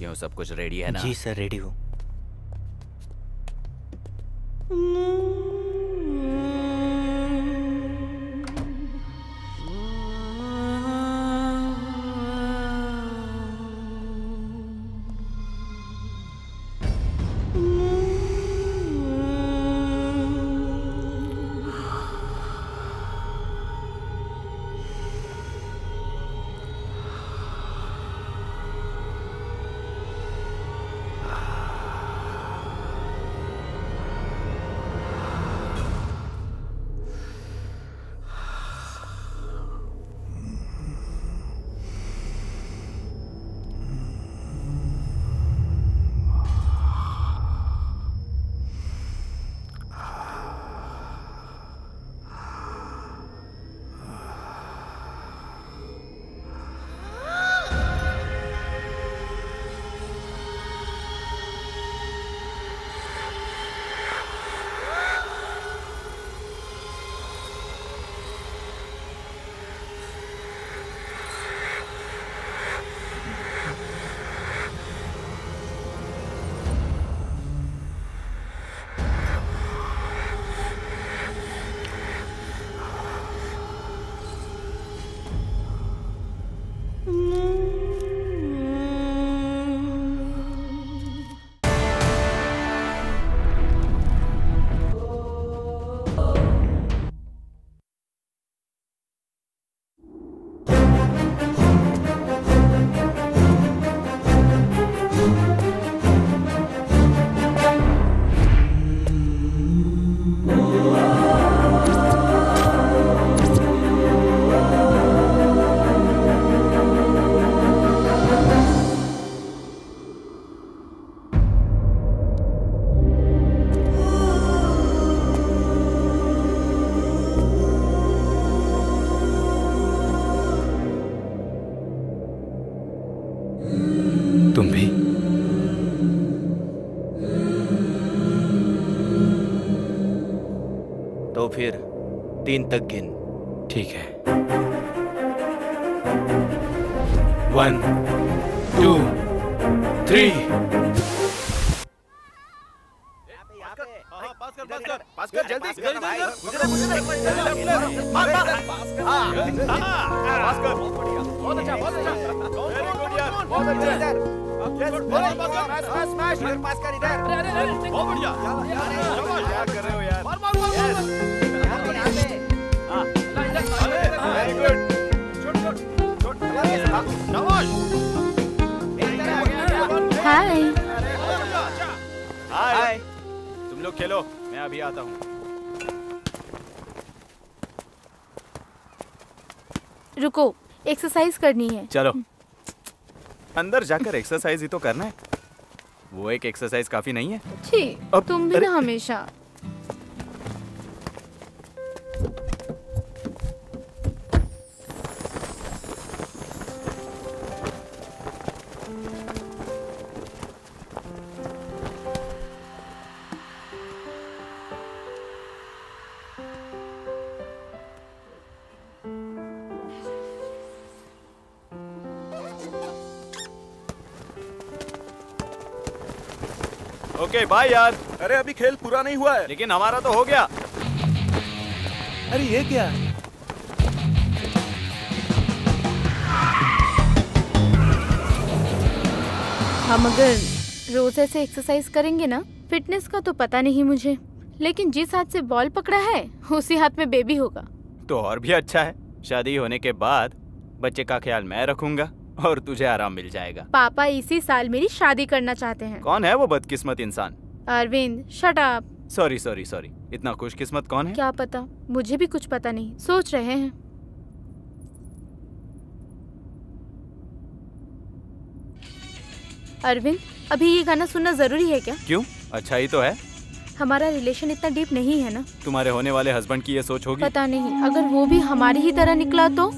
क्यों, सब कुछ रेडी है ना? जी सर, रेडी हूँ। तुम भी? तो फिर 3 तक गिन। ठीक है। 1 2 3। पास कर जल्दी, बहुत अच्छा, बहुत अच्छा, वेरी गुड यार, बहुत अच्छा, पास कर इधर, बहुत बढ़िया, क्या कर रहे हो यार, वेरी गुड, छोट, शाबाश, हाय। हाय, तुम लोग खेलो, मैं अभी आता हूँ। रुको, एक्सरसाइज करनी है। चलो, अंदर जाकर एक्सरसाइज ही तो करना है। वो एक एक्सरसाइज काफी नहीं है? छी, तुम भी ना हमेशा। ओके बाय यार। अरे अभी खेल पूरा नहीं हुआ है। लेकिन हमारा तो हो गया। अरे ये क्या? हम अगर रोज ऐसे एक्सरसाइज करेंगे ना, फिटनेस का तो पता नहीं मुझे, लेकिन जिस हाथ से बॉल पकड़ा है उसी हाथ में बेबी होगा। तो और भी अच्छा है, शादी होने के बाद बच्चे का ख्याल मैं रखूंगा और तुझे आराम मिल जाएगा। पापा इसी साल मेरी शादी करना चाहते हैं। कौन है वो बदकिस्मत इंसान? Arvind, shut up. Sorry sorry sorry, इतना खुशकिस्मत कौन है? क्या पता, मुझे भी कुछ पता नहीं, सोच रहे हैं। अरविंद, अभी ये गाना सुनना जरूरी है क्या? क्यों, अच्छा ही तो है। हमारा रिलेशन इतना डीप नहीं है ना। तुम्हारे होने वाले हस्बैंड की ये सोच होगी? पता नहीं, अगर वो भी हमारी ही तरह निकला तो।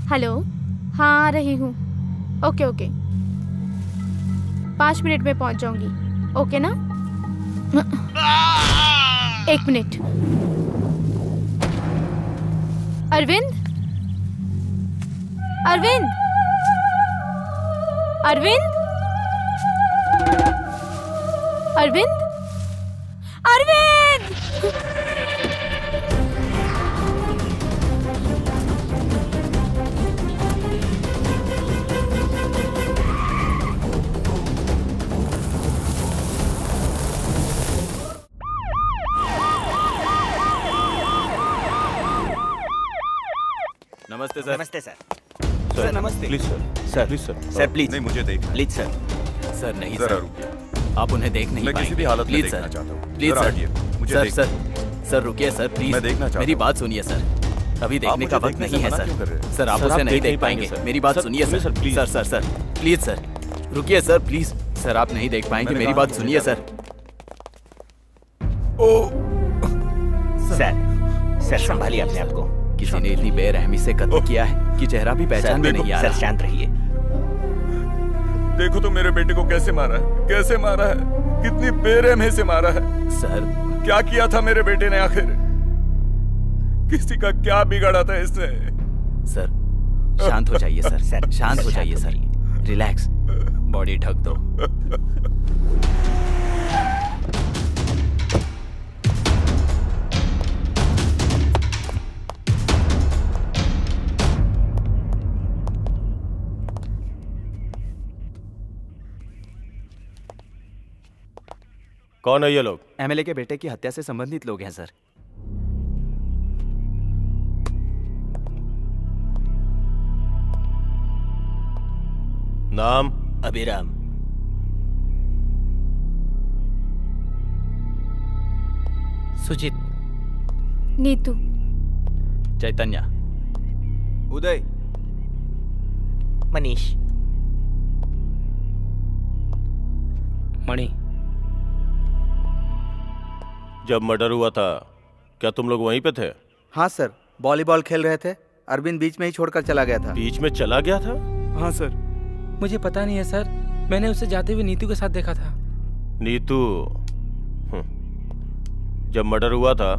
हेलो, हाँ आ रही हूँ। ओके ओके, 5 मिनट में पहुँच जाऊंगी। ओके ना? 1 मिनट। अरविंद, अरविंद, अरविंद, अरविंद, अरविंद! नमस्ते सर। नमस्ते सर। सर नमस्ते। Please sir, sir please sir. Sir please. नहीं, मुझे देखना है। Please sir. सर नहीं जरा सर, रुकिए। आप उन्हें देख नहीं मैं किसी पाएंगे। भी हालत में प्लीज देखना सर, चाहता हूँ। प्लीज जरा सर, हटिए, मुझे सर देखना सर सर रुकिए सर, प्लीज। मैं देखना चाहता मेरी हूँ। बात सुनिए सर, अभी देखने मुझे का वक्त देखने से नहीं है मना सर। क्यों कर रहे हैं? सर आप सर, उसे आप नहीं देख देख नहीं पाएंगे। पाएंगे, मेरी बात सर, सुनिए सुनिए sir, sir, please. Sir sir sir please sir, रुकिए सर प्लीज। सर आप नहीं देख पाएंगे, मैंने मेरी कहा बात कि सुनिए मुझे सर। सर संभालिए अपने आप को। किसी ने इतनी बेरहमी से कत्ल किया है कि चेहरा भी पहचान में नहीं आ सर रहा। शांत रहिए। देखो तो मेरे बेटे को कैसे मारा है, कैसे मारा है, कितनी बेरहमी से मारा है। सर क्या किया था मेरे बेटे ने आखिर? किसी का क्या बिगाड़ा था इसने? सर शांत हो जाइए सर, सर, शांत सर, हो जाइए शांत हो सर, रिलैक्स, बॉडी ढक दो। कौन है ये लोग? एमएलए के बेटे की हत्या से संबंधित लोग हैं सर। नाम? अभिराम। सुजीत। नीतू। चैतन्य। उदय। मनीष। मणि। जब मर्डर हुआ था क्या तुम लोग वहीं पे थे? हाँ सर, वॉलीबॉल खेल रहे थे। अरविंद बीच में ही छोड़कर चला गया था। बीच में चला गया था? हाँ सर। मुझे पता नहीं है सर, मैंने उसे जाते हुए नीतू के साथ देखा था। नीतू? जब मर्डर हुआ था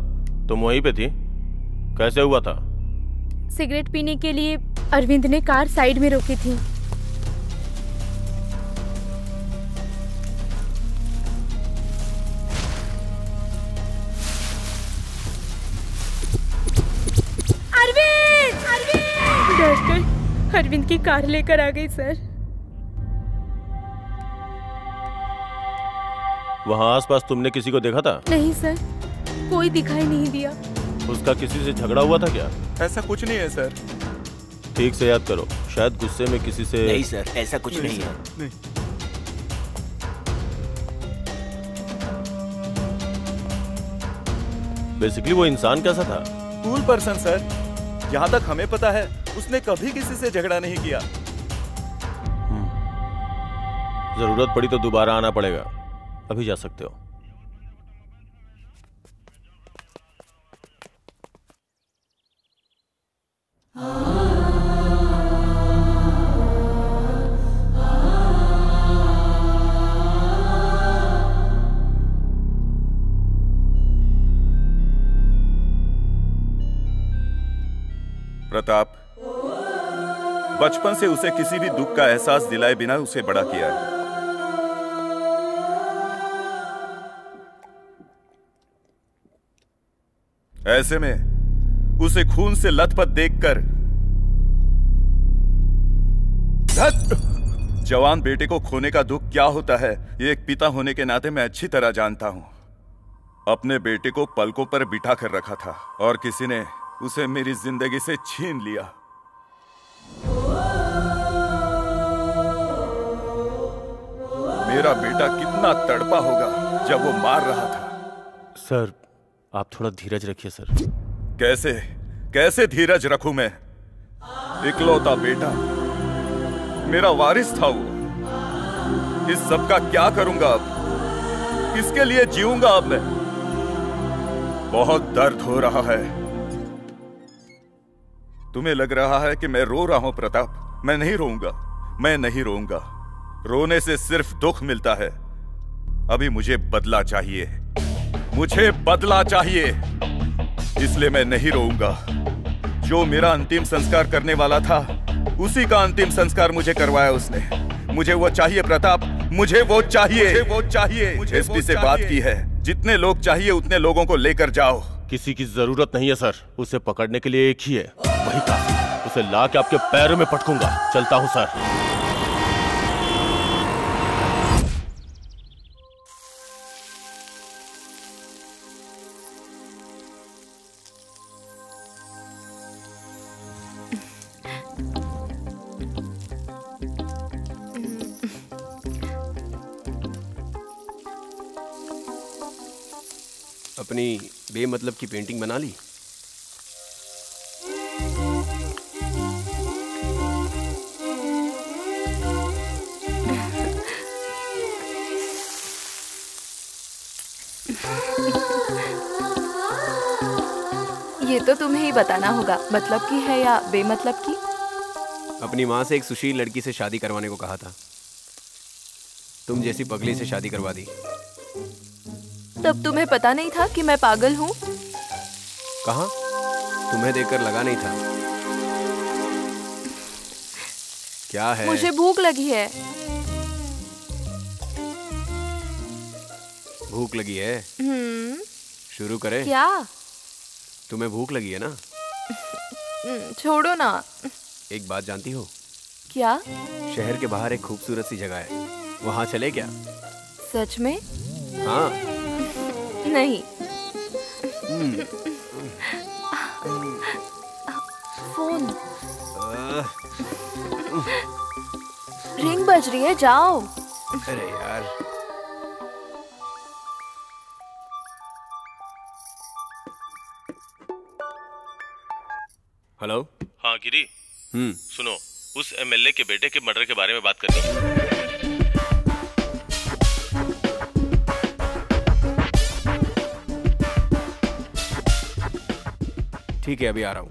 तुम वहीं पे थी? कैसे हुआ था? सिगरेट पीने के लिए अरविंद ने कार साइड में रोकी थी। अरविंद! अरविंद! डरकर अरविंद की कार लेकर आ गई सर। वहाँ आसपास तुमने किसी को देखा था? नहीं सर, कोई दिखाई नहीं दिया। उसका किसी से झगड़ा हुआ था क्या? ऐसा कुछ नहीं है सर। ठीक से याद करो, शायद गुस्से में किसी से। नहीं सर, ऐसा कुछ नहीं है। नहीं। बेसिकली वो इंसान कैसा था? Cool person sir. जहाँ तक हमें पता है उसने कभी किसी से झगड़ा नहीं किया। जरूरत पड़ी तो दोबारा आना पड़ेगा, अभी जा सकते हो। प्रताप, बचपन से उसे किसी भी दुख का एहसास दिलाए बिना उसे बड़ा किया है। ऐसे में उसे खून से लथपथ देखकर जवान बेटे को खोने का दुख क्या होता है, ये एक पिता होने के नाते मैं अच्छी तरह जानता हूं। अपने बेटे को पलकों पर बिठा कर रखा था और किसी ने उसे मेरी जिंदगी से छीन लिया। मेरा बेटा कितना तड़पा होगा जब वो मार रहा था। सर आप थोड़ा धीरज रखिए सर। कैसे कैसे धीरज रखूं मैं? इकलौता बेटा, मेरा वारिस था वो। इस सब का क्या करूंगा अब? किसके लिए जीऊंगा अब मैं? बहुत दर्द हो रहा है। तुम्हें लग रहा है कि मैं रो रहा हूं प्रताप। मैं नहीं रोऊंगा, मैं नहीं रोऊंगा। रोने से सिर्फ दुख मिलता है। अभी मुझे बदला चाहिए, मुझे बदला चाहिए, इसलिए मैं नहीं रोऊंगा। जो मेरा अंतिम संस्कार करने वाला था, उसी का अंतिम संस्कार मुझे करवाया उसने। मुझे वो चाहिए प्रताप, मुझे वो चाहिए, वो चाहिए। एसपी से बात की है, जितने लोग चाहिए उतने लोगों को लेकर जाओ। किसी की जरूरत नहीं है सर, उसे पकड़ने के लिए एक ही है, वही काफी है। उसे ला के आपके पैरों में पटकूंगा। चलता हूं सर। अपनी बेमतलब की पेंटिंग बना ली? ये तो तुम्हें ही बताना होगा, मतलब की है या बेमतलब की। अपनी माँ से एक सुशील लड़की से शादी करवाने को कहा था, तुम जैसी पगली से शादी करवा दी। तब तुम्हें पता नहीं था कि मैं पागल हूँ? कहाँ? तुम्हें देखकर लगा नहीं था। क्या है? मुझे भूख लगी है। भूख लगी है? शुरू करें? क्या? तुम्हें भूख लगी है ना? छोड़ो ना। एक बात जानती हो? क्या? शहर के बाहर एक खूबसूरत सी जगह है, वहां चले क्या? सच में? हाँ। नहीं। फोन रिंग बज रही है, जाओ। अरे यार। हेलो। हाँ गिरी। सुनो, उस एमएलए के बेटे के मर्डर के बारे में बात करनी है। ठीक है, अभी आ रहा हूं।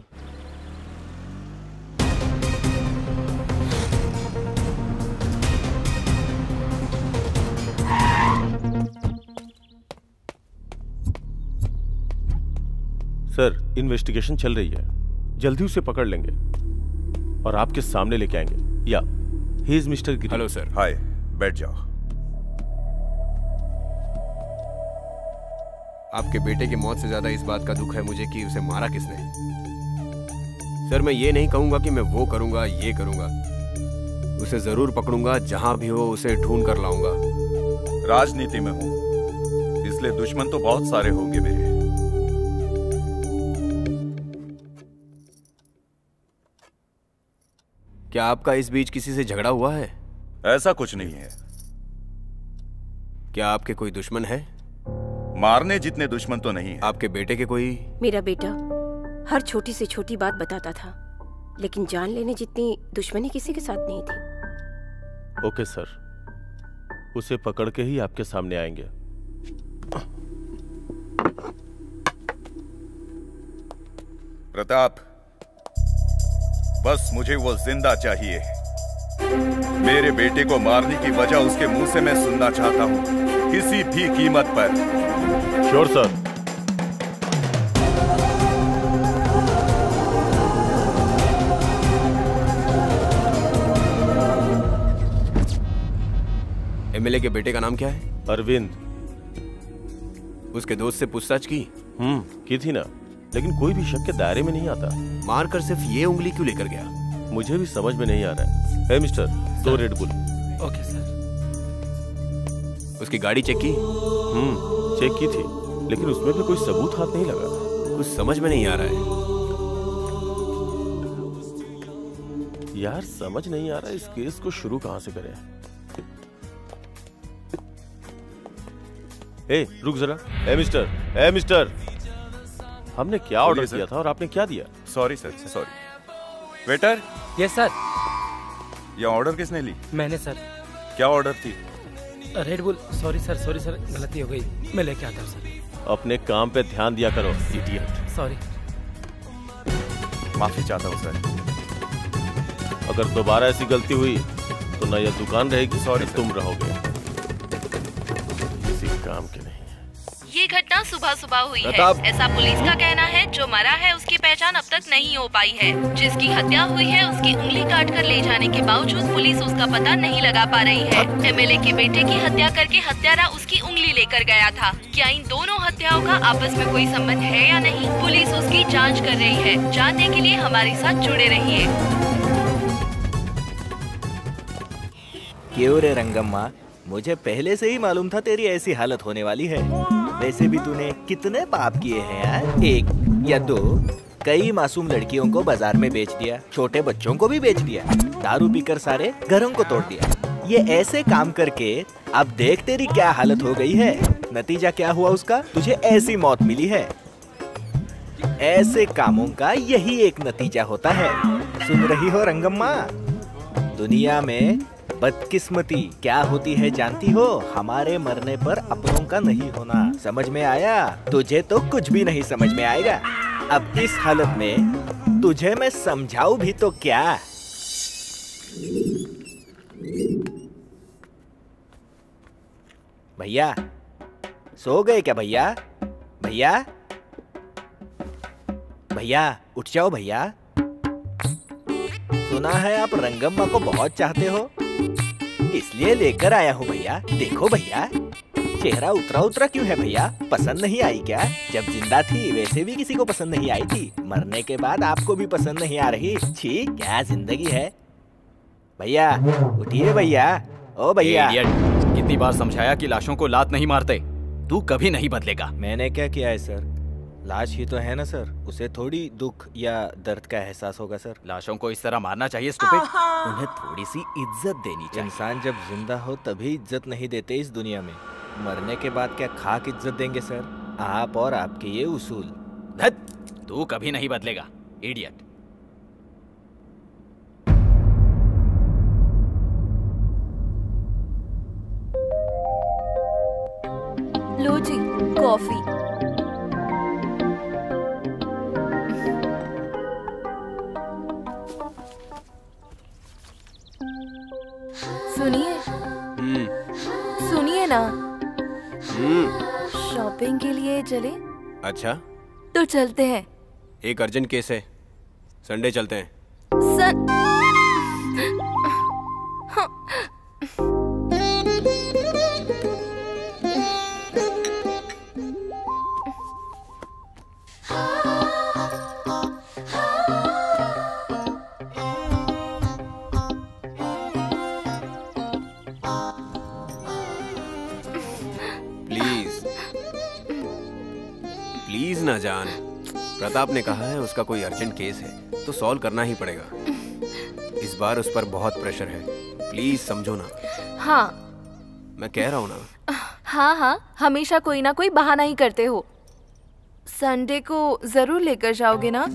सर, इन्वेस्टिगेशन चल रही है, जल्दी उसे पकड़ लेंगे और आपके सामने लेके आएंगे। या he is mister Giri. Hello sir. Hi, बैठ जाओ। आपके बेटे की मौत से ज्यादा इस बात का दुख है मुझे कि उसे मारा किसने। सर, मैं ये नहीं कहूंगा कि मैं वो करूंगा ये करूंगा, उसे जरूर पकड़ूंगा, जहां भी हो उसे ढूंढ कर लाऊंगा। राजनीति में हूं, इसलिए दुश्मन तो बहुत सारे होंगे मेरे। क्या आपका इस बीच किसी से झगड़ा हुआ है? ऐसा कुछ नहीं है। क्या आपके कोई दुश्मन है? मारने जितने दुश्मन तो नहीं है। आपके बेटे के कोई? मेरा बेटा हर छोटी से छोटी बात बताता था, लेकिन जान लेने जितनी दुश्मनी किसी के साथ नहीं थी। ओके सर, उसे पकड़ के ही आपके सामने आएंगे। प्रताप, बस मुझे वो जिंदा चाहिए। मेरे बेटे को मारने की वजह उसके मुंह से मैं सुनना चाहता हूं, किसी भी कीमत पर। Sure sir. एमएलए के बेटे का नाम क्या है? अरविंद। उसके दोस्त से पूछताछ की? की थी ना, लेकिन कोई भी शक के दायरे में नहीं आता। मारकर सिर्फ ये उंगली क्यों लेकर गया? मुझे भी समझ में नहीं आ रहा है। Hey mister, 2 Red Bull. Okay sir. उसकी गाड़ी चेक की? चेक की थी, लेकिन उसमें भी कोई सबूत हाथ नहीं लगा। कुछ समझ में नहीं आ रहा है यार, समझ नहीं आ रहा इस केस को शुरू कहां से करें। ए, रुक जरा। ए मिस्टर, हमने क्या ऑर्डर किया था और आपने क्या दिया? Sorry sir, sorry. Waiter. Yes sir. ये ऑर्डर किसने ली? मैंने सर। क्या ऑर्डर थी? Red bull. सॉरी सर, गलती हो गई, मैं लेके आता हूँ सर। अपने काम पे ध्यान दिया करो, इडियट। सॉरी। माफी चाहता हूँ सर। अगर दोबारा ऐसी गलती हुई तो न यह दुकान रहेगी, सॉरी तुम रहोगे। किसी काम के नहीं। ये घटना सुबह सुबह हुई है, प्रताप। ऐसा पुलिस का कहना है। जो मरा है उसकी पहचान अब तक नहीं हो पाई है। जिसकी हत्या हुई है उसकी उंगली काट कर ले जाने के बावजूद पुलिस उसका पता नहीं लगा पा रही है। एमएलए के बेटे की हत्या करके हत्यारा उसकी उंगली लेकर गया था। क्या इन दोनों हत्याओं का आपस में कोई संबंध है या नहीं, पुलिस उसकी जाँच कर रही है। जानने के लिए हमारे साथ जुड़े रहिए। क्यों रे रंगम्मा, मुझे पहले से ही मालूम था तेरी ऐसी हालत होने वाली है। वैसे भी तूने कितने पाप किए हैं यार? एक या दो? कई मासूम लड़कियों को बाजार में बेच दिया, छोटे बच्चों को भी बेच दिया, दारू पीकर सारे घरों को तोड़ दिया। ये ऐसे काम करके अब देख तेरी क्या हालत हो गई है। नतीजा क्या हुआ उसका? तुझे ऐसी मौत मिली है। ऐसे कामों का यही एक नतीजा होता है। सुन रही हो रंगम्मा? दुनिया में बदकिस्मती क्या होती है जानती हो? हमारे मरने पर अपनों का नहीं होना। समझ में आया? तुझे तो कुछ भी नहीं समझ में आएगा। अब इस हालत में तुझे मैं समझाऊं भी तो क्या? भैया सो गए क्या? भैया भैया भैया उठ जाओ भैया। सुना है आप रंगम्मा को बहुत चाहते हो, इसलिए लेकर आया हूँ भैया। देखो भैया, चेहरा उतरा उतरा क्यों है भैया? पसंद नहीं आई क्या? जब जिंदा थी वैसे भी किसी को पसंद नहीं आई थी, मरने के बाद आपको भी पसंद नहीं आ रही। छी, क्या जिंदगी है। भैया उठिए भैया। ओ भैया। कितनी बार समझाया कि लाशों को लात नहीं मारते, तू कभी नहीं बदलेगा। मैंने क्या किया है सर? लाश ही तो है ना सर, उसे थोड़ी दुख या दर्द का एहसास होगा सर। लाशों को इस तरह मारना चाहिए स्टूपिड। उन्हें थोड़ी सी इज्जत देनी चाहिए। इंसान जब जिंदा हो तभी इज्जत नहीं देते इस दुनिया में, मरने के बाद क्या खाक इज्जत देंगे सर? आप और आपके ये उसूल। धत, तू कभी नहीं बदलेगा इडियट। लो जी कॉफी। सुनिए सुनिए ना, शॉपिंग के लिए चले? अच्छा तो चलते हैं। एक अर्जेंट केस है, संडे चलते हैं। प्लीज ना जान, प्रताप ने कहा है उसका कोई अर्जेंट केस है तो सॉल्व करना ही पड़ेगा। इस बार उस पर बहुत प्रेशर है, प्लीज समझो ना। हाँ मैं कह रहा हूँ ना। हाँ हाँ, हमेशा कोई ना कोई बहाना ही करते हो। संडे को जरूर लेकर जाओगे ना?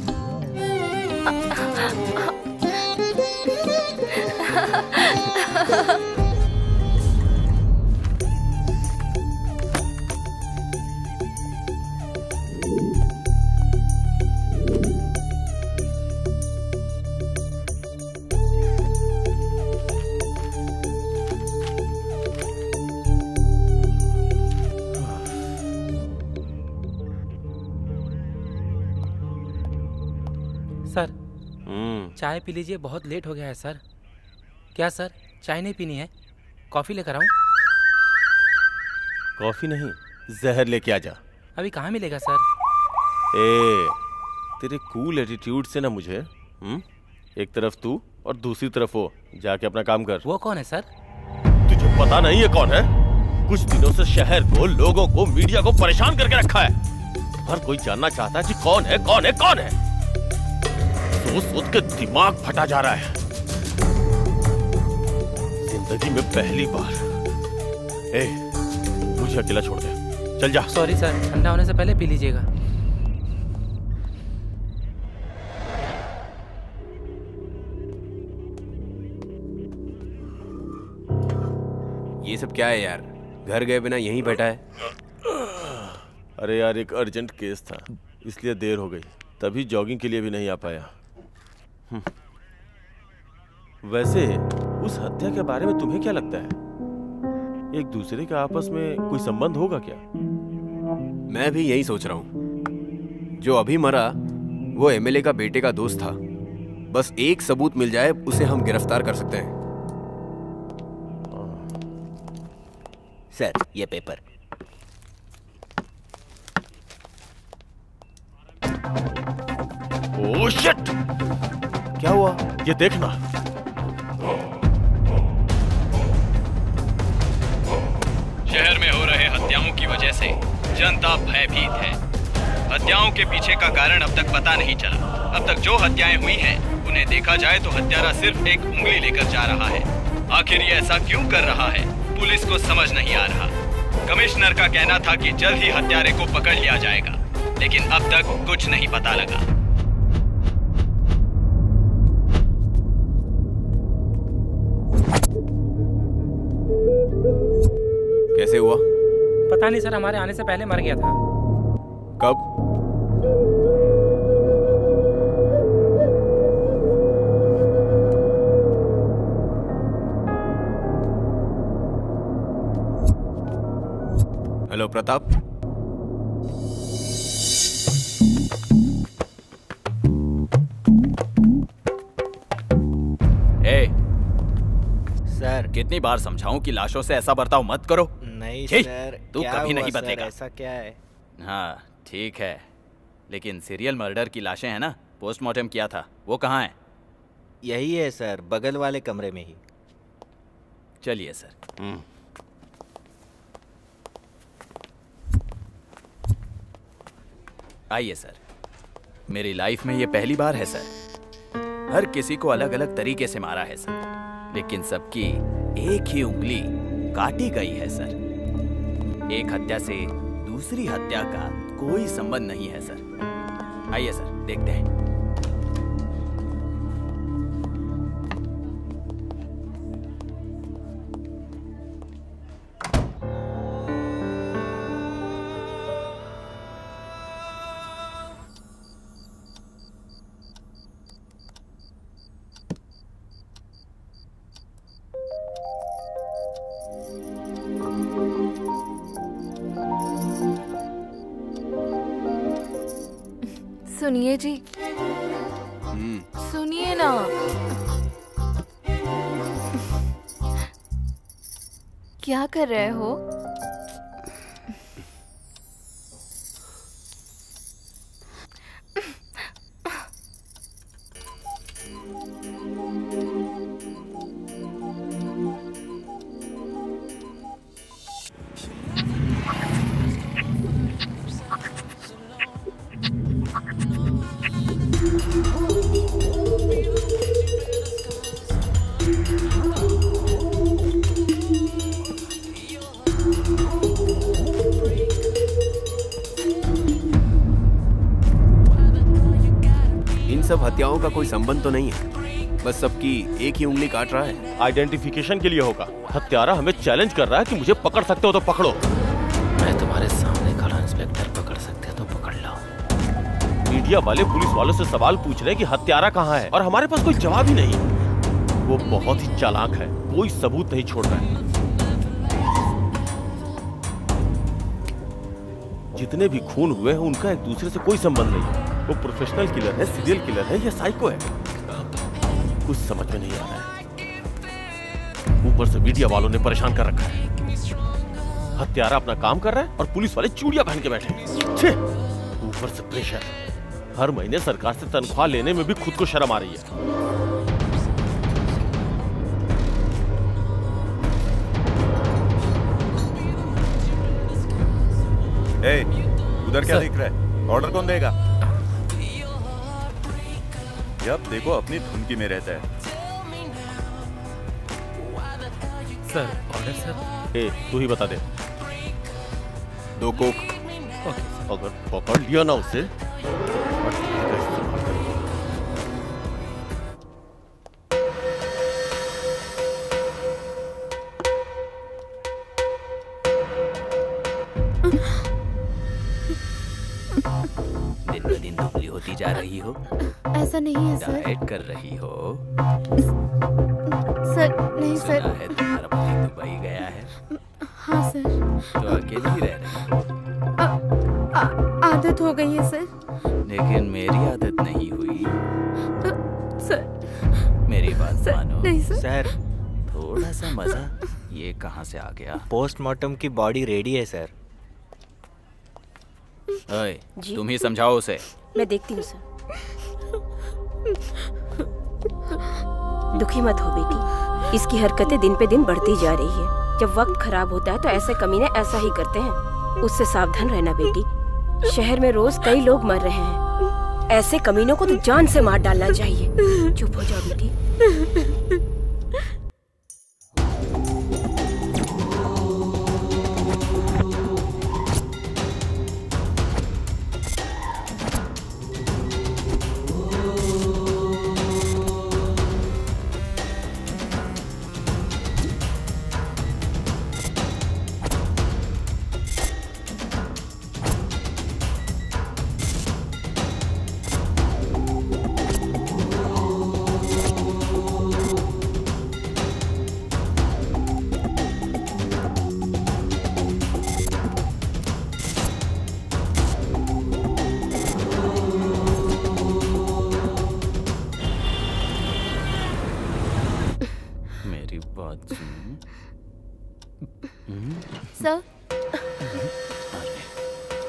सर चाय पी लीजिए, बहुत लेट हो गया है सर। क्या सर चाय नहीं पीनी है? कॉफी लेकर आऊं? कॉफी नहीं, जहर लेके आ जा। अभी कहाँ मिलेगा सर? तेरे कूल एटीट्यूड से ना मुझे एक तरफ तू और दूसरी तरफ वो, जाके अपना काम कर। वो कौन है सर? तुझे पता नहीं है कौन है? कुछ दिनों से शहर को, लोगों को, मीडिया को परेशान करके रखा है। हर कोई जानना चाहता है कि कौन है कौन है कौन है। सोच के दिमाग फटा जा रहा है। जिंदगी में पहली बार। मुझे अकेला छोड़ दे, चल जा। सॉरी सर, ठंडा होने से पहले पी लीजिएगा। ये सब क्या है यार? घर गए बिना यहीं बैठा है। अरे यार, एक अर्जेंट केस था इसलिए देर हो गई, तभी जॉगिंग के लिए भी नहीं आ पाया। वैसे उस हत्या के बारे में तुम्हें क्या लगता है? एक दूसरे के आपस में कोई संबंध होगा क्या? मैं भी यही सोच रहा हूँ। जो अभी मरा वो एमएलए का बेटे का दोस्त था। बस एक सबूत मिल जाए उसे हम गिरफ्तार कर सकते हैं। सर, ये पेपर। Oh shit! क्या हुआ? ये देखना। शहर में हो रहे हत्याओं की वजह से जनता भयभीत है। हत्याओं के पीछे का कारण अब तक पता नहीं चला। अब तक जो हत्याएं हुई हैं, उन्हें देखा जाए तो हत्यारा सिर्फ एक उंगली लेकर जा रहा है। आखिर ये ऐसा क्यों कर रहा है, पुलिस को समझ नहीं आ रहा। कमिश्नर का कहना था कि जल्द ही हत्यारे को पकड़ लिया जाएगा, लेकिन अब तक कुछ नहीं पता लगा। कैसे हुआ? पता नहीं सर, हमारे आने से पहले मर गया था। कब? हेलो प्रताप। सर, कितनी बार समझाऊं कि लाशों से ऐसा बर्ताव मत करो? नहीं सर, तू कभी नहीं सर, बदलेगा। ऐसा क्या है? हाँ ठीक है, लेकिन सीरियल मर्डर की लाशें हैं ना, पोस्टमार्टम किया था, वो कहाँ है? यही है सर, बगल वाले कमरे में ही। चलिए सर। आइए सर। मेरी लाइफ में ये पहली बार है सर। हर किसी को अलग अलग तरीके से मारा है सर, लेकिन सबकी एक ही उंगली काटी गई है सर। एक हत्या से दूसरी हत्या का कोई संबंध नहीं है सर। आइए सर, देखते हैं। सुनिए जी, सुनिए ना। क्या कर रहे हो? सब हत्याओं का कोई संबंध तो नहीं है, बस सबकी एक ही उंगली काट रहा है। आइडेंटिफिकेशन के लिए होगा। हत्यारा हमें चैलेंज कर रहा है कि मुझे पकड़ सकते हो तो पकड़ो। मैं तुम्हारे सामने खड़ा इंस्पेक्टर, पकड़ सकते हो तो पकड़ लो। मीडिया वाले पुलिस वालों से सवाल पूछ रहे हैं कि हत्यारा कहाँ है, और हमारे पास कोई जवाब ही नहीं। वो बहुत ही चालाक है, कोई सबूत नहीं छोड़ रहा है। जितने भी खून हुए हैं उनका एक दूसरे से कोई संबंध नहीं है। वो प्रोफेशनल किलर है, सीरियल किलर है या साइको है, कुछ समझ में नहीं आ रहा है। ऊपर से मीडिया वालों ने परेशान कर रखा है। हत्यारा अपना काम कर रहा है और पुलिस वाले चूड़ियां पहन के बैठे हैं। ऊपर से प्रेशर। हर महीने सरकार से तनख्वाह लेने में भी खुद को शर्म आ रही है। उधर क्या दिख रहा है? ऑर्डर कौन देगा? अब देखो अपनी धुनकी में रहता है। Sir, order sir. तू ही बता दे। 2 कोक। अगर पकड़ लिया ना उसे, दिन ब दिन दुबली होती जा रही हो। ऐसा नहीं है सर। डाइट कर रही हो। सर नहीं सर। सुना है तुम्हारा पति दुबई गया है। हाँ सर। तो अकेली ही रह रही हो। आदत हो गई है सर। लेकिन मेरी आदत नहीं हुई। सर मेरी बात मानो। नहीं सर। सर थोड़ा सा मजा। ये कहाँ से आ गया? पोस्टमार्टम की बॉडी रेडी है सर। ओए, तुम ही समझाओ उसे। मैं देखती हूँ सर। दुखी मत हो बेटी, इसकी हरकतें दिन पे दिन बढ़ती जा रही है। जब वक्त खराब होता है तो ऐसे कमीने ऐसा ही करते हैं। उससे सावधान रहना बेटी। शहर में रोज कई लोग मर रहे हैं। ऐसे कमीनों को तो जान से मार डालना चाहिए। चुप हो जाओ बेटी।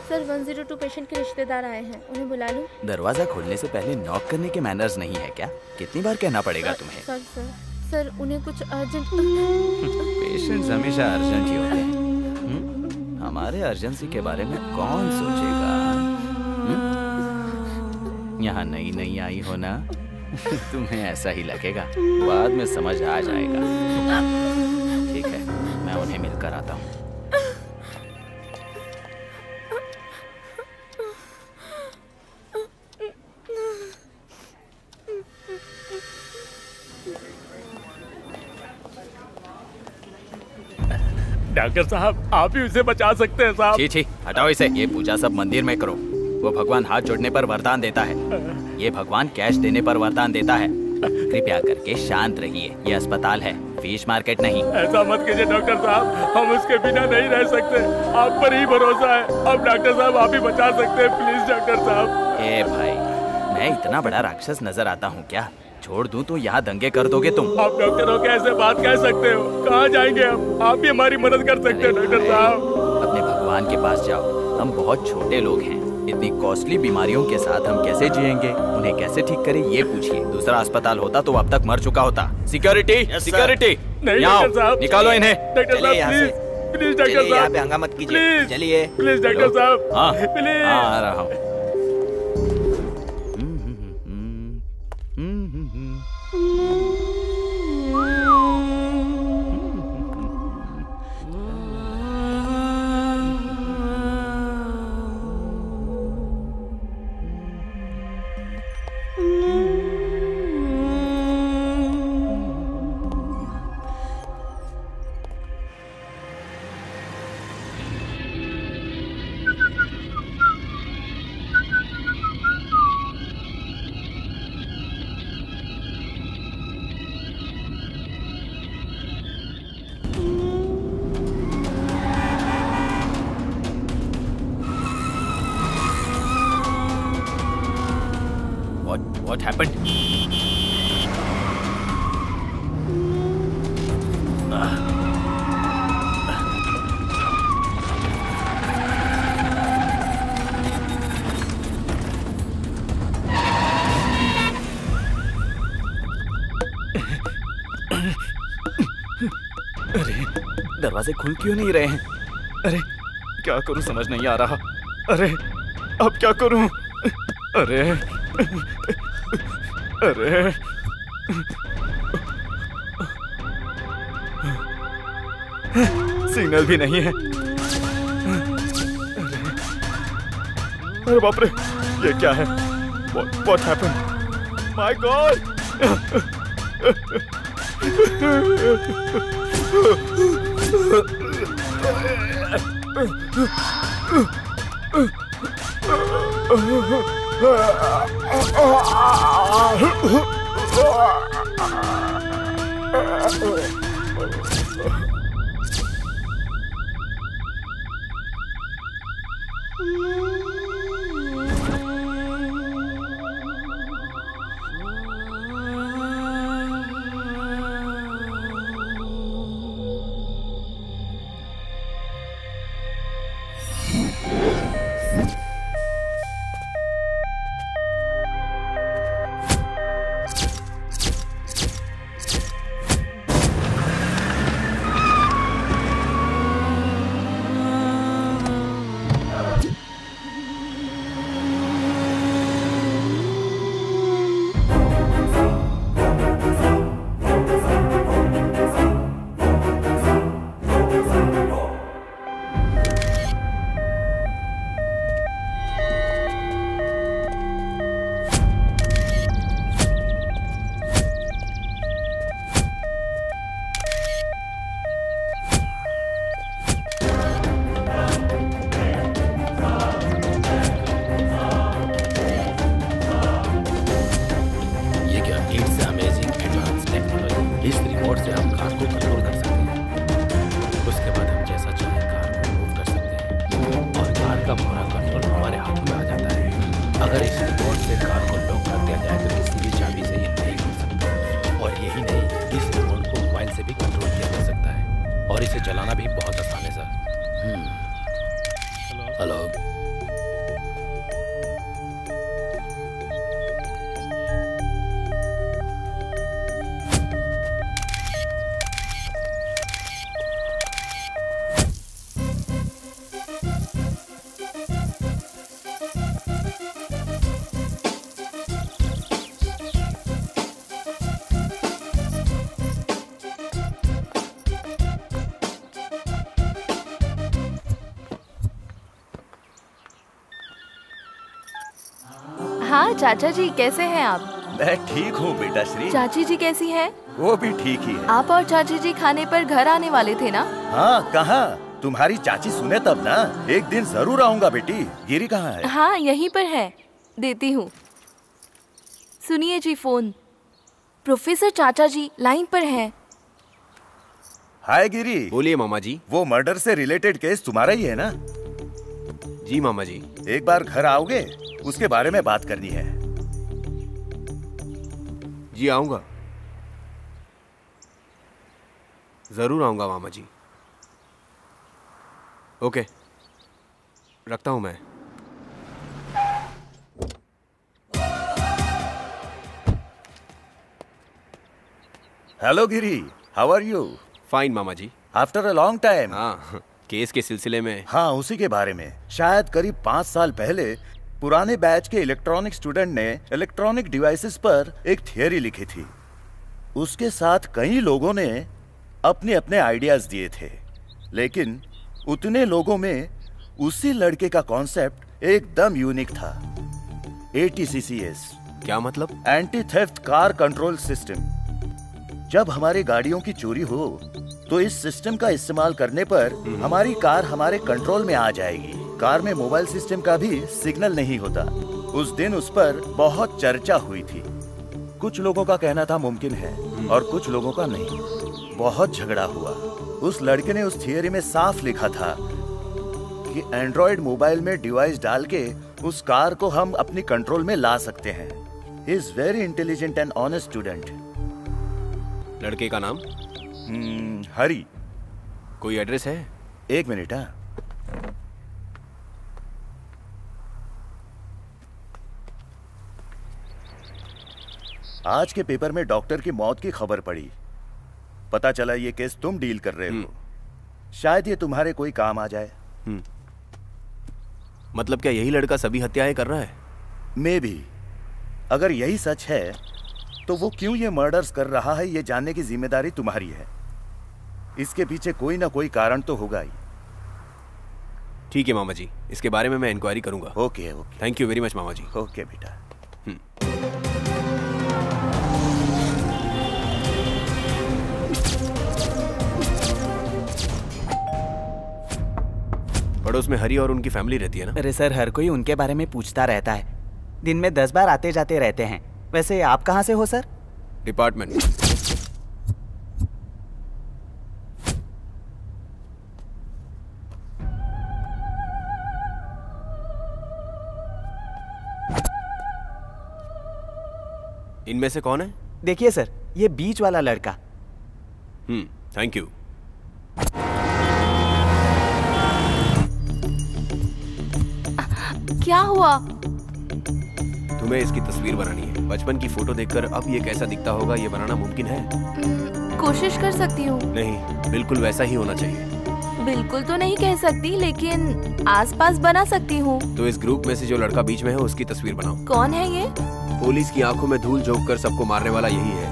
सर 102 पेशेंट के रिश्तेदार आए हैं, उन्हें बुला लूं? दरवाजा खोलने से पहले नॉक करने के मैनर्स नहीं है क्या? कितनी बार कहना पड़ेगा तुम्हें? सर उन्हें कुछ अर्जेंट। पेशेंट्स हमेशा अर्जेंट ही होते हैं। हमारे अर्जेंसी के बारे में कौन सोचेगा? यहाँ नई नई आई हो ना, तुम्हें ऐसा ही लगेगा, बाद में समझ आ जाएगा। ठीक है, मैं उन्हें मिलकर आता हूँ। डॉक्टर साहब, आप ही उसे बचा सकते हैं साहब। छी, हटाओ इसे। ये पूजा सब मंदिर में करो। वो भगवान हाथ जोड़ने पर वरदान देता है, ये भगवान कैश देने पर वरदान देता है। कृपया करके शांत रहिए, ये अस्पताल है, फिश मार्केट नहीं। ऐसा मत कीजिए डॉक्टर साहब, हम उसके बिना नहीं रह सकते। आप पर ही भरोसा है। अब डॉक्टर साहब आप ही बचा सकते हैं, प्लीज डॉक्टर साहब। ए भाई, मैं इतना बड़ा राक्षस नजर आता हूँ क्या? छोड़ दूं तो यहाँ दंगे कर दोगे तुम। आप डॉक्टर हो, कैसे बात कह सकते हो? कहाँ जाएंगे हम? आप ही हमारी मदद कर सकते हैं डॉक्टर साहब। अपने भगवान के पास जाओ। हम बहुत छोटे लोग हैं, इतनी कॉस्टली बीमारियों के साथ हम कैसे जिएंगे? उन्हें कैसे ठीक करें ये पूछिए। दूसरा अस्पताल होता तो अब तक मर चुका होता। सिक्योरिटी, सिक्योरिटी, निकालो इन्हें। डॉक्टर साहब प्लीज, डॉक्टर साहब हंगामा मत कीजिए। चलिए प्लीज डॉक्टर साहब, प्लीज। आ रहा हूँ। What happened? अरे दरवाजे खुल क्यों नहीं रहे हैं? अरे क्या करूं समझ नहीं आ रहा। अरे अब क्या करूं? अरे अरे सिग्नल भी नहीं है। अरे बाप रे, ये क्या है? What happened? My God! हाँ चाचा जी, कैसे हैं आप? मैं ठीक हूँ बेटा श्री। चाची जी कैसी हैं? वो भी ठीक ही है। आप और चाची जी खाने पर घर आने वाले थे ना? हाँ, कहाँ? तुम्हारी चाची सुने तब ना। एक दिन जरूर आऊंगा बेटी। गिरी कहाँ है? हाँ यहीं पर है, देती हूँ। सुनिए जी फोन। प्रोफेसर चाचा जी लाइन पर हैं। हाय गिरी। बोलिए मामा जी। वो मर्डर से रिलेटेड केस तुम्हारा ही है ना? जी मामा जी। एक बार घर आओगे? उसके बारे में बात करनी है। जी आऊंगा, जरूर आऊंगा मामा जी। ओके, रखता हूं मैं। Hello Giri, how are you? Fine मामा जी। After a long time. हाँ, केस के सिलसिले में। हाँ, उसी के बारे में। शायद करीब 5 साल पहले पुराने बैच के इलेक्ट्रॉनिक स्टूडेंट ने इलेक्ट्रॉनिक डिवाइसेस पर एक थियरी लिखी थी। उसके साथ कई लोगों ने अपने अपने आइडियाज दिए थे, लेकिन उतने लोगों में उसी लड़के का कॉन्सेप्ट एकदम यूनिक था। ATCCS। क्या मतलब? Anti theft car control system. जब हमारी गाड़ियों की चोरी हो तो इस सिस्टम का इस्तेमाल करने पर हमारी कार हमारे कंट्रोल में आ जाएगी। कार में मोबाइल सिस्टम का भी सिग्नल नहीं होता। उस दिन उस पर बहुत चर्चा हुई थी। कुछ लोगों का कहना था मुमकिन है और कुछ लोगों का नहीं। बहुत झगड़ा हुआ। उस लड़के ने उस थियरी में साफ लिखा था कि एंड्रॉइड मोबाइल में डिवाइस डाल के उस कार को हम अपनी कंट्रोल में ला सकते हैं। He is very intelligent and honest student. लड़के का नाम? हरी। कोई एड्रेस है? एक मिनट। हाँ, आज के पेपर में डॉक्टर की मौत की खबर पड़ी। पता चला ये केस तुम डील कर रहे हो। शायद ये तुम्हारे कोई काम आ जाए। मतलब क्या यही लड़का सभी हत्याएं कर रहा है? मे भी। अगर यही सच है तो वो क्यों ये मर्डर्स कर रहा है, ये जानने की जिम्मेदारी तुम्हारी है। इसके पीछे कोई ना कोई कारण तो होगा ही। ठीक है मामा जी, इसके बारे में मैं इंक्वायरी करूंगा। Okay okay. Thank you very much मामा जी। ओके बेटा। पड़ोस में हरी और उनकी फैमिली रहती है ना? अरे सर, हर कोई उनके बारे में पूछता रहता है। दिन में 10 बार आते जाते रहते हैं। वैसे आप कहाँ से हो सर? डिपार्टमेंट। इनमें से कौन है? देखिए सर, ये बीच वाला लड़का। Thank you. क्या हुआ? तुम्हें इसकी तस्वीर बनानी है। बचपन की फोटो देखकर अब ये कैसा दिखता होगा ये बनाना मुमकिन है? कोशिश कर सकती हूँ। नहीं, बिल्कुल वैसा ही होना चाहिए। बिल्कुल तो नहीं कह सकती, लेकिन आसपास बना सकती हूँ। तो इस ग्रुप में से जो लड़का बीच में है उसकी तस्वीर बनाओ। कौन है ये? पुलिस की आंखों में धूल झोंक कर सबको मारने वाला यही है।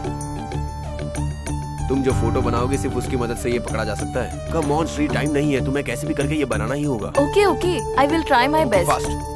तुम जो फोटो बनाओगे सिर्फ उसकी मदद से ये पकड़ा जा सकता है। कम ऑन, फ्री टाइम नहीं है, तुम्हें कैसे भी करके ये बनाना ही होगा। Okay okay, I will try my best.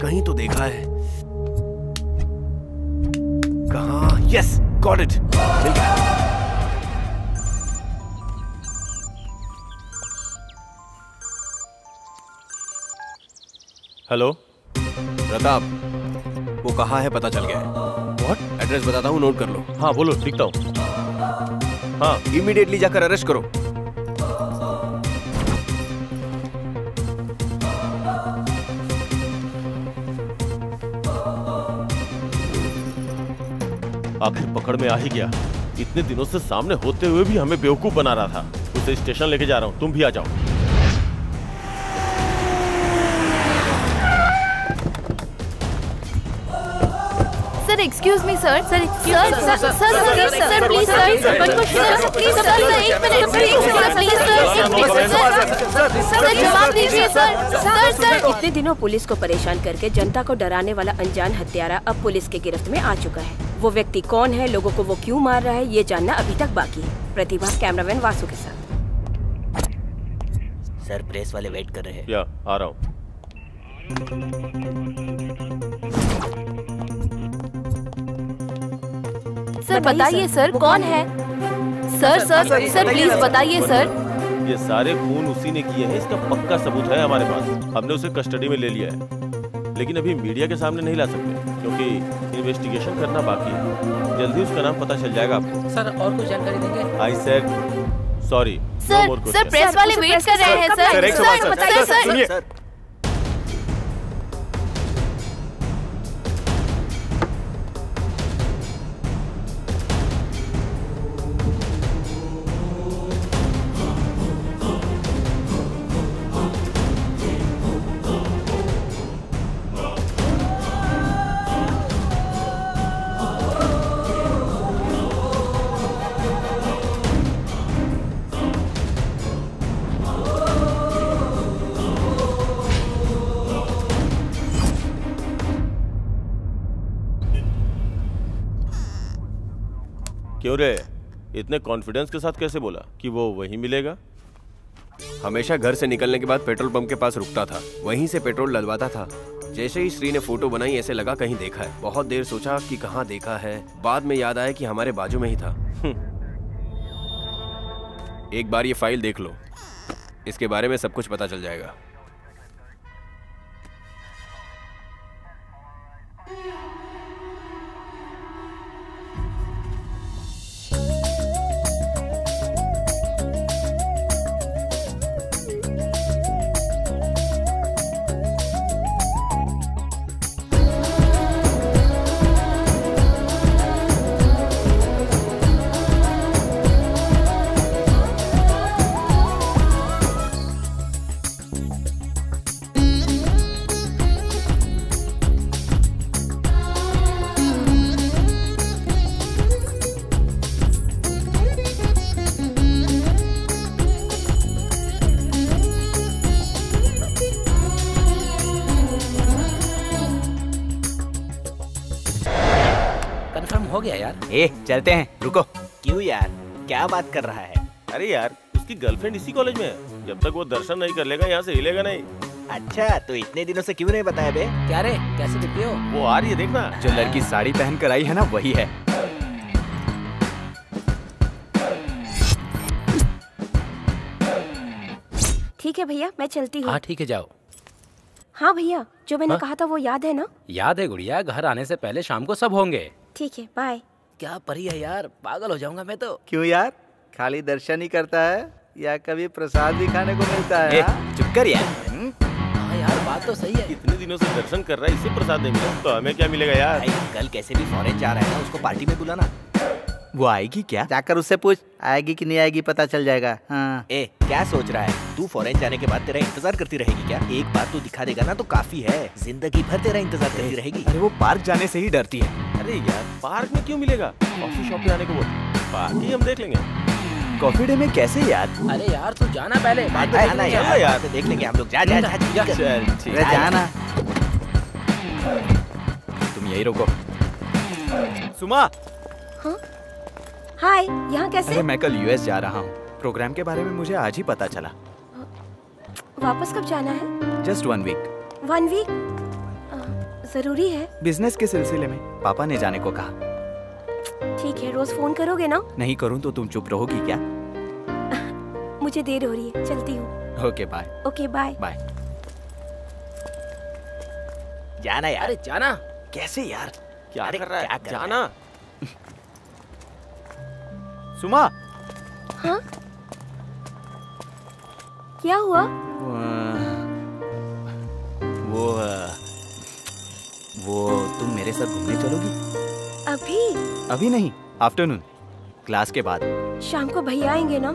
कहीं तो देखा है। कहाँ? यस, गॉट इट, मिल गया। हेलो प्रताप, वो कहाँ है पता चल गया है। व्हाट? एड्रेस बताता हूँ, नोट कर लो। हाँ बोलो, लिखता हूँ। हाँ, इमीडिएटली जाकर अरेस्ट करो। आखिर पकड़ में आ ही गया। इतने दिनों से सामने होते हुए भी हमें बेवकूफ बना रहा था। उसे स्टेशन लेके जा रहा हूँ, तुम भी आ जाओ। Sir excuse me sir. Sir sir please sir, please sir, एक मिनट प्लीज सर, जवाब दीजिए सर। इतने दिनों पुलिस को परेशान करके जनता को डराने वाला अनजान हत्यारा अब पुलिस के गिरफ्त में आ चुका है। वो व्यक्ति कौन है, लोगों को वो क्यों मार रहा है, ये जानना अभी तक बाकी है। प्रतिभा कैमरामैन वासु के साथ। सर प्रेस वाले वेट कर रहे हैं। या आ रहा हूँ। सर बताइए सर, कौन है? सर प्लीज बताइए सर। ये सारे खून उसी ने किए हैं, इसका पक्का सबूत है हमारे पास। हमने उसे कस्टडी में ले लिया है, लेकिन अभी मीडिया के सामने नहीं ला सकते क्योंकि इन्वेस्टिगेशन करना बाकी है। जल्दी उसका नाम पता चल जाएगा आपको। सर और कुछ जानकारी देंगे? I said sorry. Sir press वाले वेट कर रहे हैं सर। सर क्यों रे, इतने कॉन्फिडेंस के साथ कैसे बोला कि वो वहीं मिलेगा? हमेशा घर से निकलने के बाद पेट्रोल पंप के पास रुकता था, वहीं से पेट्रोल डलवाता था। जैसे ही श्री ने फोटो बनाई ऐसे लगा कहीं देखा है। बहुत देर सोचा कि कहाँ देखा है, बाद में याद आया कि हमारे बाजू में ही था। एक बार ये फाइल देख लो, इसके बारे में सब कुछ पता चल जाएगा। ए चलते हैं, रुको। क्यों यार, क्या बात कर रहा है? अरे यार, उसकी गर्लफ्रेंड इसी कॉलेज में है। जब तक वो दर्शन नहीं कर लेगा यहाँ से हिलेगा नहीं। अच्छा, तो इतने दिनों से क्यों नहीं बताया बे? क्या रे, कैसे दिखती हो? वो आ रही है, देखना। जो लड़की साड़ी पहन कर आई है ना, वही है। ठीक है भैया, मैं चलती हूँ। हाँ ठीक है, जाओ। हाँ भैया, जो मैंने हाँ? कहा था वो याद है ना? याद है गुड़िया, घर आने से पहले शाम को सब होंगे। ठीक है, बाय। क्या परी है यार, पागल हो जाऊंगा मैं तो। क्यों यार, खाली दर्शन ही करता है या कभी प्रसाद भी खाने को मिलता है? चुप कर यार। हाँ यार, बात तो सही है। इतने दिनों से दर्शन कर रहा है, इसे प्रसाद नहीं मिला तो हमें क्या मिलेगा यार? भाई, कल कैसे भी फॉरेन जा रहा है ना, उसको पार्टी में बुलाना। वो आएगी क्या? जाकर उससे पूछ, आएगी कि नहीं आएगी पता चल जाएगा। हाँ। ए, क्या सोच रहा है तू? फॉरेन जाने के बाद तेरा इंतजार करती रहेगी क्या? एक बार तू दिखा देगा ना तो काफी है, जिंदगी भर तेरा इंतजार करती रहेगी। अरे वो पार्क जाने से ही डरती है। अरे यार, पार्क में क्यों मिलेगा? कॉफी शॉप पे आने को बोल, पार्टी हम देख लेंगे। कॉफी डे में कैसे यार? अरे यार तू जाना पहले, बाद में आना यार, देख लेंगे हम लोग। जा जा जा, चल ठीक अरे जाना। तुम यही रुको। सुमा। हाँ? हाय, यहाँ कैसे? अरे मैं कल यूएस जा रहा हूँ। प्रोग्राम के बारे में मुझे आज ही पता चला। वापस कब जाना है? Just 1 week. 1 वीक? जरूरी है? बिजनेस के सिलसिले में पापा ने जाने को कहा। ठीक है, रोज फोन करोगे ना? नहीं करूँ तो तुम चुप रहोगी क्या? मुझे देर हो रही है, चलती हूँ। Okay bye. Okay bye. Bye. जाना यार। अरे जाना। कैसे यार? क्या कर रहा है? क्या जाना। सुमा। हाँ? क्या हुआ? वो तुम मेरे साथ घूमने चलोगी? अभी नहीं, आफ्टरनून क्लास के बाद। शाम को भैया आएंगे ना?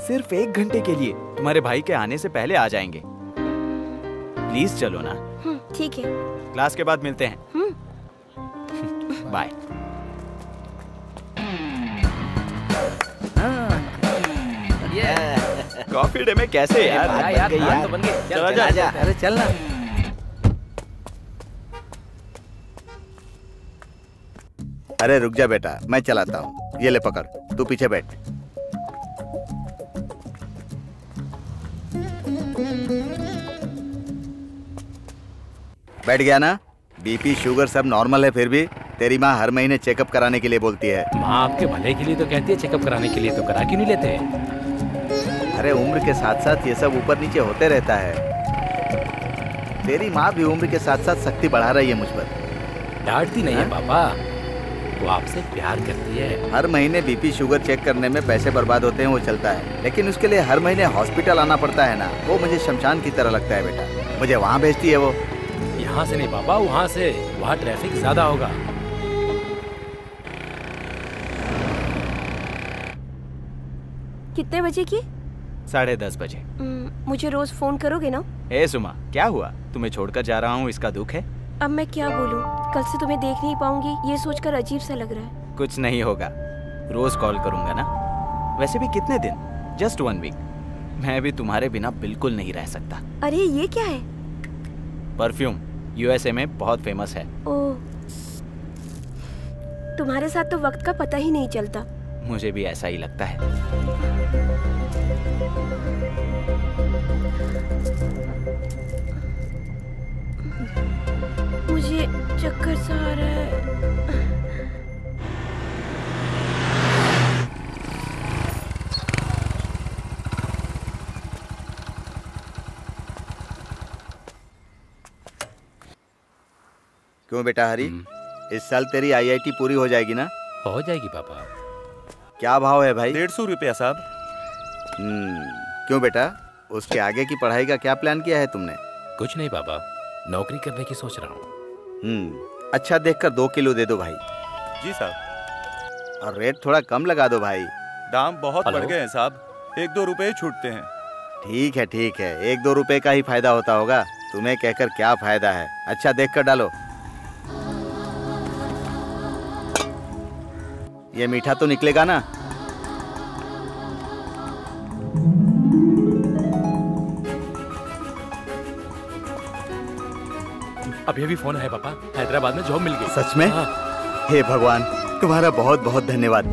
सिर्फ 1 घंटे के लिए, तुम्हारे भाई के आने से पहले आ जाएंगे। प्लीज चलो ना। ठीक है। क्लास के बाद मिलते हैं। बाय। कॉफी डे में कैसे यार? यार, तो बन गई। चल जा। अरे चल ना। अरे रुक जा बेटा, मैं चलाता हूँ। ये ले पकड़, तू पीछे बैठ। बैठ गया ना? बीपी शुगर सब नॉर्मल है, फिर भी तेरी माँ हर महीने चेकअप कराने के लिए बोलती है। माँ आपके भले के लिए तो कहती है चेकअप कराने के लिए, तो करा क्यों नहीं लेते? अरे उम्र के साथ साथ ये सब ऊपर नीचे होते रहता है। तेरी माँ भी उम्र के साथ साथ शक्ति बढ़ा रही है मुझ पर। डांटती नहीं है पापा, वो आपसे प्यार करती है। हर महीने बीपी शुगर चेक करने में पैसे बर्बाद होते हैं, वो चलता है, लेकिन उसके लिए हर महीने हॉस्पिटल आना पड़ता है ना, वो मुझे शमशान की तरह लगता है बेटा। मुझे वहाँ भेजती है वो। यहाँ से नहीं पापा, वहाँ से। वहाँ ट्रैफिक ज्यादा होगा। कितने बजे की? 10:30 बजे। मुझे रोज फोन करोगे ना? ए सुमा, क्या हुआ? तुम्हें छोड़कर जा रहा हूँ, इसका दुख है? अब मैं क्या बोलूं? कल से तुम्हें देख नहीं पाऊंगी, ये सोचकर अजीब सा लग रहा है। कुछ नहीं होगा, रोज कॉल करूंगा ना। वैसे भी कितने दिन? Just 1 week. मैं भी तुम्हारे बिना बिल्कुल नहीं रह सकता। अरे ये क्या है? परफ्यूम, यूएसए में बहुत फेमस है। ओह, तुम्हारे साथ तो वक्त का पता ही नहीं चलता। मुझे भी ऐसा ही लगता है। मुझे चक्कर सा आ रहा है। क्यों बेटा हरी, इस साल तेरी आईआईटी पूरी हो जाएगी ना? हो जाएगी पापा। क्या भाव है भाई? 150 रुपया साहब। क्यों बेटा, उसके आगे की पढ़ाई का क्या प्लान किया है तुमने? कुछ नहीं पापा, नौकरी करने की सोच रहा हूँ। अच्छा देखकर 2 किलो दे दो भाई। जी साहब। और रेट थोड़ा कम लगा दो भाई। दाम बहुत बढ़ गए हैं साहब, 1-2 रुपए छूटते हैं। ठीक है ठीक है, 1-2 रुपए का ही फायदा होता होगा, तुम्हें कहकर क्या फायदा है। अच्छा देख कर डालो। ये मीठा तो निकलेगा ना? अभी अभी फोन है पापा, हैदराबाद में जॉब मिल गई। सच में? हाँ। हे भगवान, तुम्हारा बहुत बहुत धन्यवाद।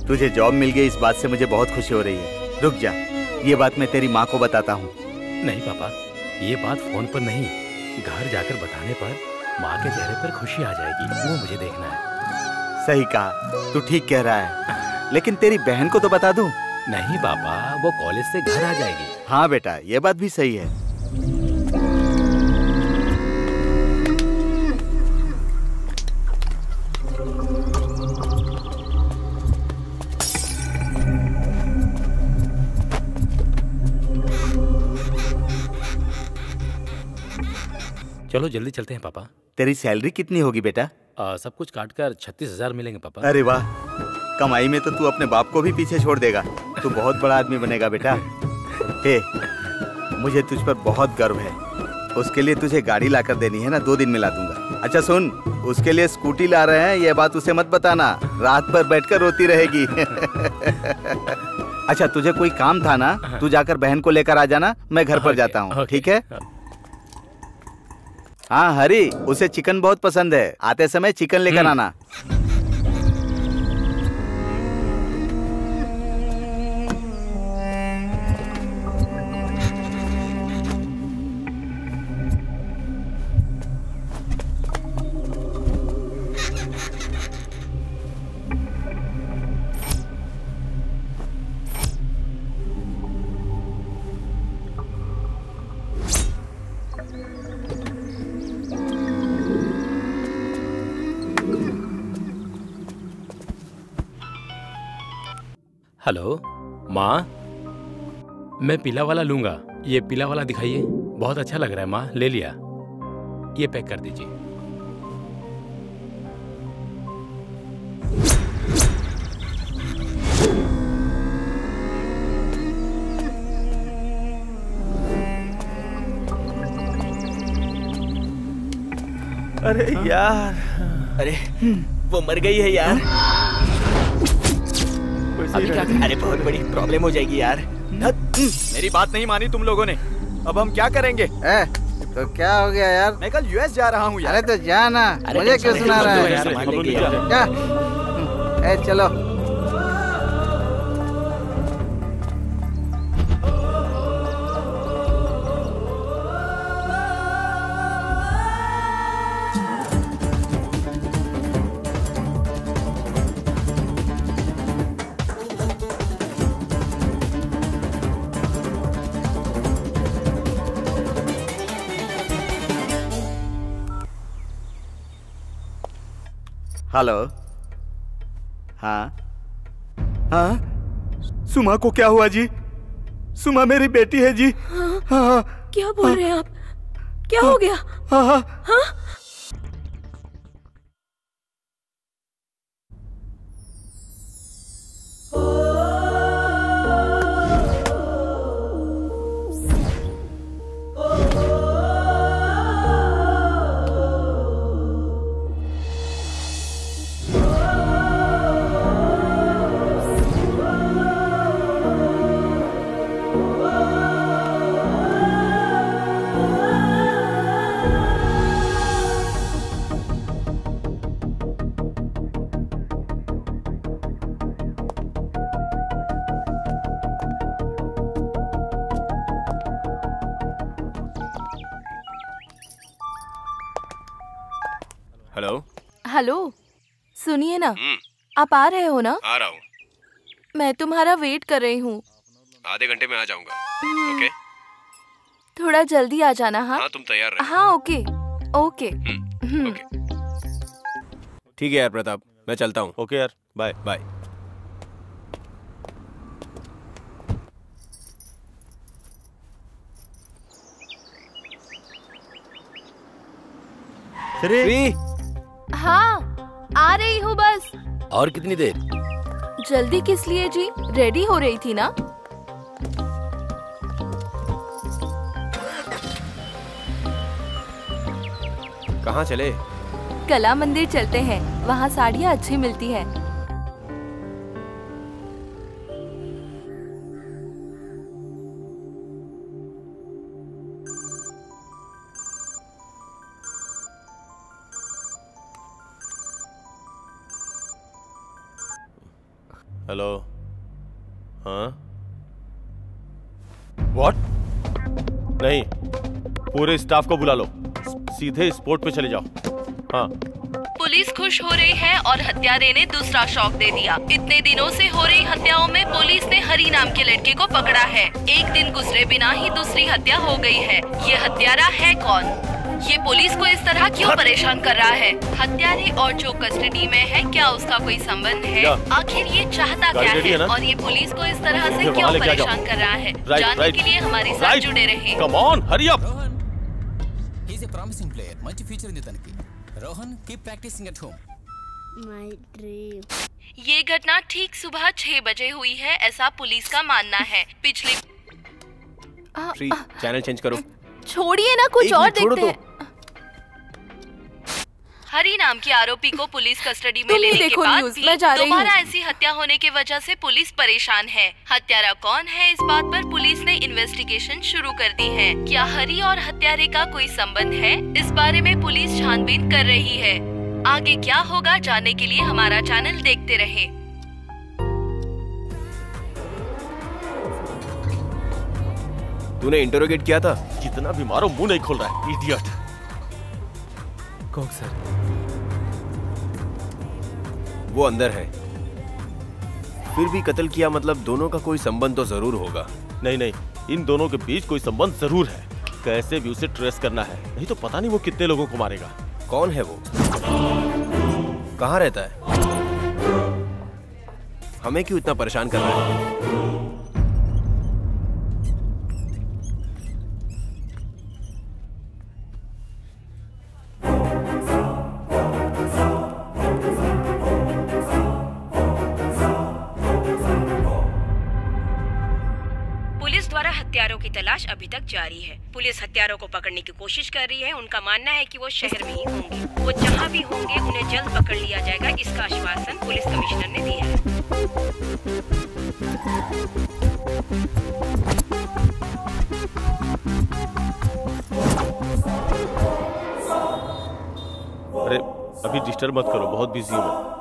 तुझे जॉब मिल गई, इस बात से मुझे बहुत खुशी हो रही है। रुक जा, ये बात मैं तेरी माँ को बताता हूँ। नहीं पापा, ये बात फोन पर नहीं, घर जाकर बताने पर माँ के चेहरे पर खुशी आ जाएगी, वो मुझे देखना है। सही कहा, तू ठीक कह रहा है, लेकिन तेरी बहन को तो बता दूं? नहीं पापा, वो कॉलेज से घर आ जाएगी। हाँ बेटा, ये बात भी सही है। चलो जल्दी चलते हैं पापा। तेरी सैलरी कितनी होगी बेटा? सब कुछ काट कर 36,000 मिलेंगे पापा। अरे वाह, कमाई में तो तू अपने बाप को भी पीछे छोड़ देगा। तू बहुत बड़ा आदमी बनेगा बेटा। हे, मुझे तुझ पर बहुत गर्व है। उसके लिए तुझे गाड़ी लाकर देनी है ना, 2 दिन में ला दूंगा। अच्छा सुन, उसके लिए स्कूटी ला रहे हैं, ये बात उसे मत बताना, रात भर बैठकर रोती रहेगी। अच्छा, तुझे कोई काम था ना, तू जाकर बहन को लेकर आ जाना, मैं घर पर जाता हूँ, ठीक है? हाँ हरी, उसे चिकन बहुत पसंद है, आते समय चिकन लेकर आना। हेलो माँ, मैं पीला वाला लूंगा। ये पीला वाला दिखाइए, बहुत अच्छा लग रहा है माँ, ले लिया। ये पैक कर दीजिए। अरे यार, अरे वो मर गई है यार। अभी क्या? अरे बहुत बड़ी प्रॉब्लम हो जाएगी यार। मेरी बात नहीं मानी तुम लोगों ने, अब हम क्या करेंगे? तो क्या हो गया यार? मैं कल यूएस जा रहा हूँ यार। अरे तो जा ना, मुझे क्यों सुना रहा है? क्या? चलो। हेलो। हाँ हाँ, सुमा को क्या हुआ जी? सुमा मेरी बेटी है जी। हाँ, क्या बोल रहे हैं आप? क्या हो गया? हाँ हाँ हाँ? हेलो हेलो, सुनिए ना, आप आ रहे हो ना? आ रहा हूँ। मैं तुम्हारा वेट कर रही हूँ। आधे घंटे में आ जाऊंगा। ओके? थोड़ा जल्दी आ जाना। हाँ हाँ, तुम तैयार रहो। हाँ ओके ओके। ठीक है यार प्रताप, मैं चलता हूँ। ओके यार, बाय बाय। श्री, हाँ आ रही हूँ बस। और कितनी देर? जल्दी किस लिए जी? रेडी हो रही थी ना। कहाँ चले? कला मंदिर चलते हैं, वहाँ साड़ियाँ अच्छी मिलती हैं। हेलो, हाँ? व्हाट? नहीं, पूरे स्टाफ को बुला लो, सीधे स्पॉट पे चले जाओ। हाँ। पुलिस खुश हो रही है और हत्यारे ने दूसरा शॉक दे दिया। इतने दिनों से हो रही हत्याओं में पुलिस ने हरी नाम के लड़के को पकड़ा है। एक दिन गुजरे बिना ही दूसरी हत्या हो गई है। ये हत्यारा है कौन? ये पुलिस को इस तरह क्यों परेशान कर रहा है? हत्यारे और जो कस्टडी में है, क्या उसका कोई संबंध है? आखिर ये चाहता क्या है और ये पुलिस को इस तरह से क्यों परेशान कर रहा है? जानने के लिए हमारे साथ जुड़े रहे। Come on, hurry up. He is a promising player, much future ఉంది తనకి. Rohan, keep practicing at home. My dream. ये घटना ठीक सुबह 6 बजे हुई है, ऐसा पुलिस का मानना है। पिछले चैनल चेंज करो। छोड़िए ना, कुछ और देखते हैं। हरी नाम के आरोपी को पुलिस कस्टडी में लेने के बाद भी दोबारा ऐसी हत्या होने की वजह से पुलिस परेशान है। हत्यारा कौन है, इस बात पर पुलिस ने इन्वेस्टिगेशन शुरू कर दी है। क्या हरी और हत्यारे का कोई संबंध है? इस बारे में पुलिस छानबीन कर रही है। आगे क्या होगा जानने के लिए हमारा चैनल देखते रहे। तूने इंटरोगेट किया था? जितना भी मारो मुंह नहीं खोल रहा है, इडियट। कौन सर? वो अंदर है। फिर भी कत्ल किया मतलब दोनों का कोई संबंध तो जरूर होगा। नहीं नहीं, इन दोनों के बीच कोई संबंध जरूर है। कैसे भी उसे ट्रेस करना है, नहीं तो पता नहीं वो कितने लोगों को मारेगा। कौन है वो? कहाँ रहता है? हमें क्यों इतना परेशान कर रहा है? हत्यारों की तलाश अभी तक जारी है। पुलिस हत्यारों को पकड़ने की कोशिश कर रही है। उनका मानना है कि वो शहर में ही होंगे। वो जहां भी होंगे उन्हें जल्द पकड़ लिया जाएगा, इसका आश्वासन पुलिस कमिश्नर ने दिया है। अरे अभी डिस्टर्ब मत करो, बहुत बिजी हूँ मैं।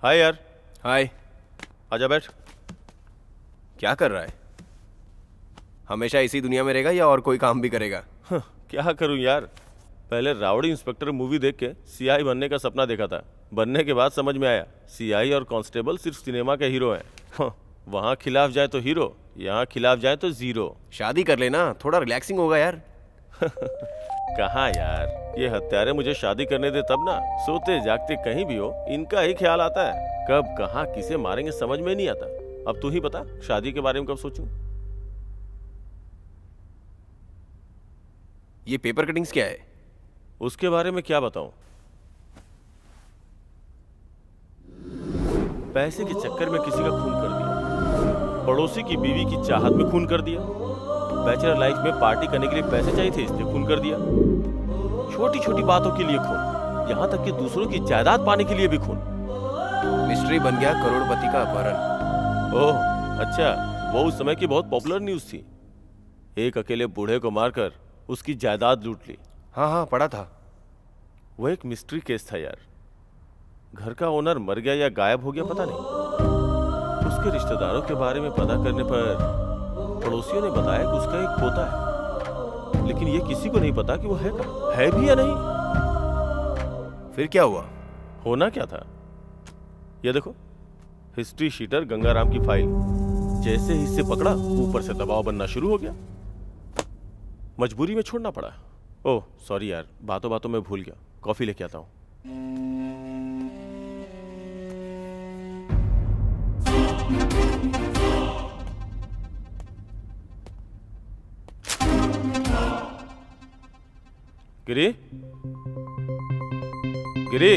हाय यार। हाय। आजा बैठ। क्या कर रहा है? हमेशा इसी दुनिया में रहेगा या और कोई काम भी करेगा? क्या करूं यार, पहले राउडी इंस्पेक्टर मूवी देख के सीआई बनने का सपना देखा था। बनने के बाद समझ में आया सीआई और कांस्टेबल सिर्फ सिनेमा के हीरो हैं। वहाँ खिलाफ जाए तो हीरो, यहाँ खिलाफ जाए तो जीरो। शादी कर लेना, थोड़ा रिलैक्सिंग होगा यार। कहाँ यार, ये हत्यारे मुझे शादी करने दे तब ना। सोते जागते कहीं भी हो इनका ही ख्याल आता है। कब कहाँ किसे मारेंगे समझ में नहीं आता। अब तू ही बता, शादी के बारे में कब सोचूं? ये पेपर कटिंग्स क्या है? उसके बारे में क्या बताऊं? पैसे के चक्कर में किसी का खून कर दिया, पड़ोसी की बीवी की चाहत में खून कर दिया, बैचलर लाइफ में पार्टी करने के लिए पैसे चाहिए थे इसलिए खून कर दिया, छोटी छोटी बातों के लिए खून, यहाँ तक कि दूसरों की जायदाद पाने के लिए भी खून। मिस्ट्री बन गया करोड़पति का अपहरण। ओह अच्छा, वो उस समय की बहुत पॉपुलर न्यूज थी। एक अकेले बूढ़े को मारकर उसकी जायदाद लूट ली। हाँ हाँ पढ़ा था। वो एक मिस्ट्री केस था यार। घर का ओनर मर गया या गायब हो गया पता नहीं। उसके रिश्तेदारों के बारे में पता करने पर पड़ोसियों ने बताया कि उसका एक पोता है, लेकिन ये किसी को नहीं पता कि वो है कहाँ, है भी या नहीं। फिर क्या हुआ? होना क्या था, ये देखो, हिस्ट्री शीटर गंगाराम की फाइल। जैसे ही इसे पकड़ा ऊपर से दबाव बनना शुरू हो गया। मजबूरी में छोड़ना पड़ा। ओह सॉरी यार, बातों बातों में भूल गया। कॉफी लेके आता हूँ। गिरी, गिरी,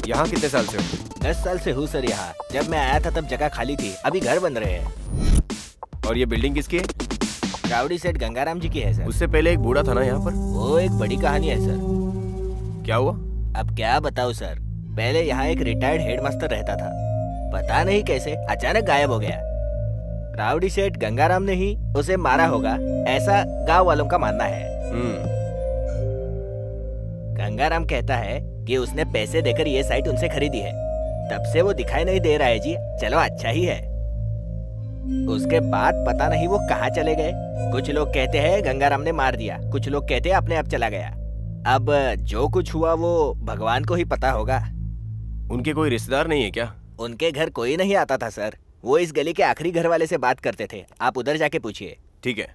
यहाँ कितने साल से हो? 10 साल से हूँ सर यहाँ। जब मैं आया था तब जगह खाली थी, अभी घर बन रहे हैं। और ये बिल्डिंग किसकी है? रावड़ी सेठ गंगाराम जी की है सर। उससे पहले एक बूढ़ा था ना यहाँ पर? वो एक बड़ी कहानी है सर। क्या हुआ? अब क्या बताऊँ सर। पहले यहाँ एक रिटायर्ड हेडमास्टर रहता था, पता नहीं कैसे अचानक गायब हो गया। रावड़ी सेठ गंगाराम ने ही उसे मारा होगा, ऐसा गांव वालों का मानना है। गंगाराम कहता है कि उसने पैसे देकर ये साइट उनसे खरीदी है, तब से वो दिखाई नहीं दे रहा है जी। चलो अच्छा ही है। उसके बाद पता नहीं वो कहाँ चले गए। कुछ लोग कहते हैं गंगाराम ने मार दिया, कुछ लोग कहते हैं अपने आप चला गया। अब जो कुछ हुआ वो भगवान को ही पता होगा। उनके कोई रिश्तेदार नहीं है क्या? उनके घर कोई नहीं आता था सर। वो इस गली के आखिरी घर वाले से बात करते थे, आप उधर जाके पूछिए। ठीक है।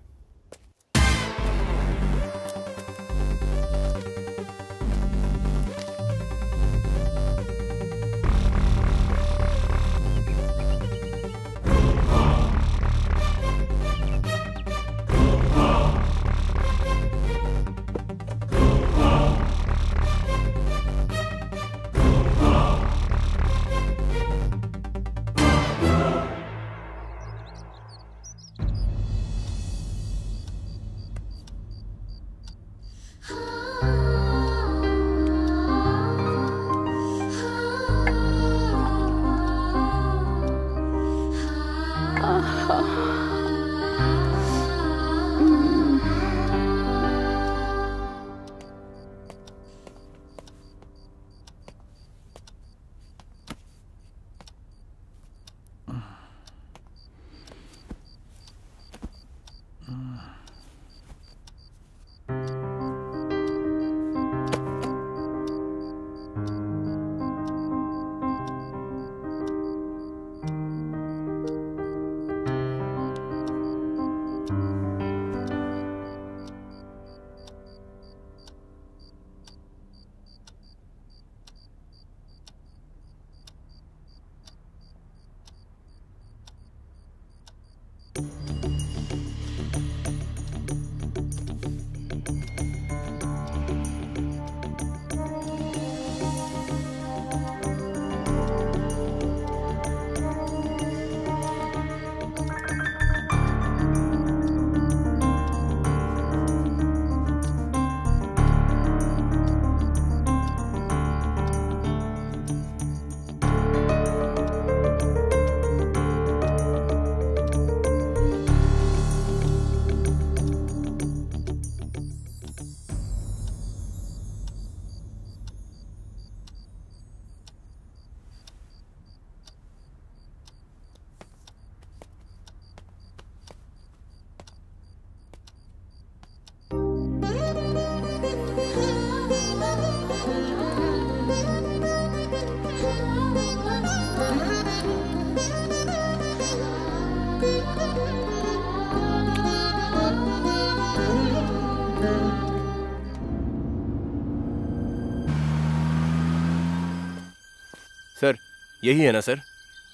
सर यही है ना सर?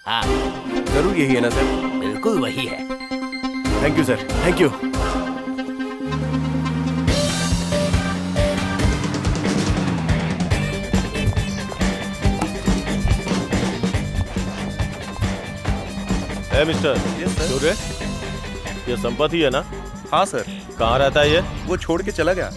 हाँ जरूर यही है ना सर? बिल्कुल वही है। Thank you sir, thank you. Mister Surya, ये संपत्ति है ना? हाँ सर। कहाँ रहता है ये? वो छोड़ के चला गया।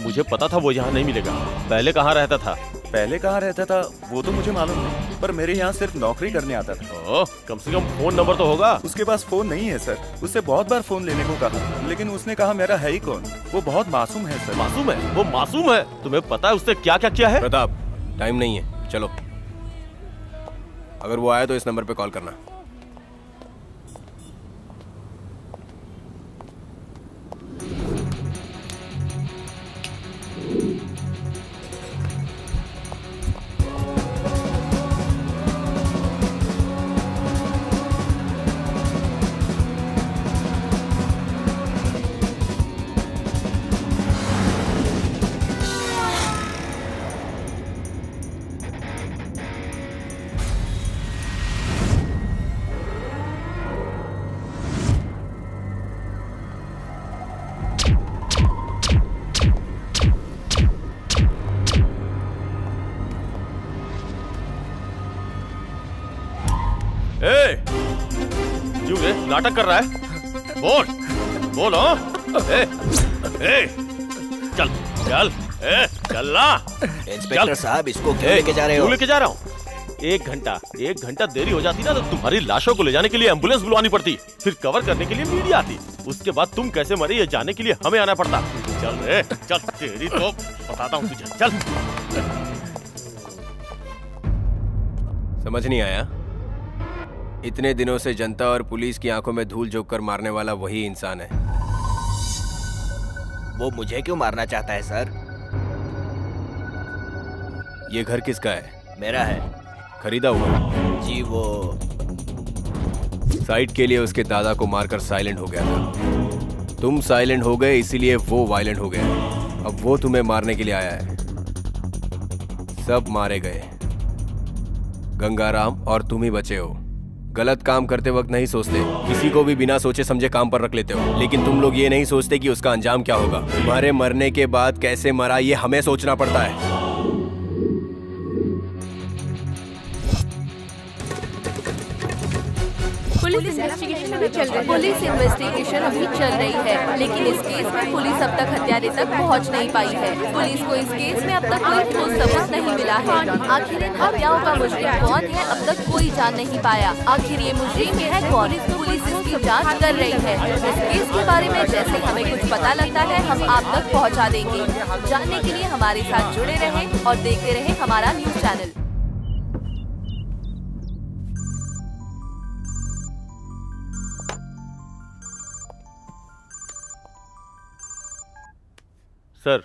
मुझे पता था वो यहाँ नहीं मिलेगा। पहले कहाँ रहता था? पहले कहाँ रहता था वो तो मुझे मालूम नहीं, पर मेरे यहाँ सिर्फ नौकरी करने आता था। ओह, कम से कम फोन नंबर तो होगा। उसके पास फोन नहीं है सर। उससे बहुत बार फोन लेने को कहा, लेकिन उसने कहा मेरा है ही कौन। वो बहुत मासूम है सर। मासूम है? वो मासूम है? तुम्हें पता है उसने क्या क्या किया है? प्रताप, टाइम नहीं है, चलो। अगर वो आया तो इस नंबर पे कॉल करना। नाटक कर रहा है? बोल बोल। चल चल चल ना। इंस्पेक्टर साहब, इसको क्यों लेके जा रहे हो? लेके जा रहा हूँ। एक घंटा देरी हो जाती ना तो तुम्हारी लाशों को ले जाने के लिए एम्बुलेंस बुलवानी पड़ती, फिर कवर करने के लिए मीडिया आती, उसके बाद तुम कैसे मरे ये जानने के लिए हमें आना पड़ता। चल रे चल, तेरी तो बताता हूँ तुझे। चल। समझ नहीं आया? इतने दिनों से जनता और पुलिस की आंखों में धूल झोंक कर मारने वाला वही इंसान है। वो मुझे क्यों मारना चाहता है सर? ये घर किसका है? मेरा है। खरीदा हुआ? जी, वो साइट के लिए उसके दादा को मारकर साइलेंट हो गया था। तुम साइलेंट हो गए इसीलिए वो वायलेंट हो गया। अब वो तुम्हें मारने के लिए आया है। सब मारे गए, गंगाराम और तुम ही बचे हो। गलत काम करते वक्त नहीं सोचते, किसी को भी बिना सोचे समझे काम पर रख लेते हो, लेकिन तुम लोग ये नहीं सोचते कि उसका अंजाम क्या होगा। तुम्हारे मरने के बाद कैसे मरा ये हमें सोचना पड़ता है। पुलिस इन्वेस्टिगेशन अभी चल रही है, लेकिन इस केस में पुलिस अब तक हत्यारे तक पहुंच नहीं पाई है। पुलिस को इस केस में अब तक कोई ठोस सबूत नहीं मिला है। आखिर इन हत्याओं का मुजरिम कौन है अब तक कोई जान नहीं पाया। आखिर ये मुजरिम है कौन? पुलिस इसकी जांच कर रही है। इस केस के बारे में जैसे हमें कुछ पता लगता है हम आप तक पहुँचा देंगे। जानने के लिए हमारे साथ जुड़े रहें और देखते रहें हमारा news channel. Sir.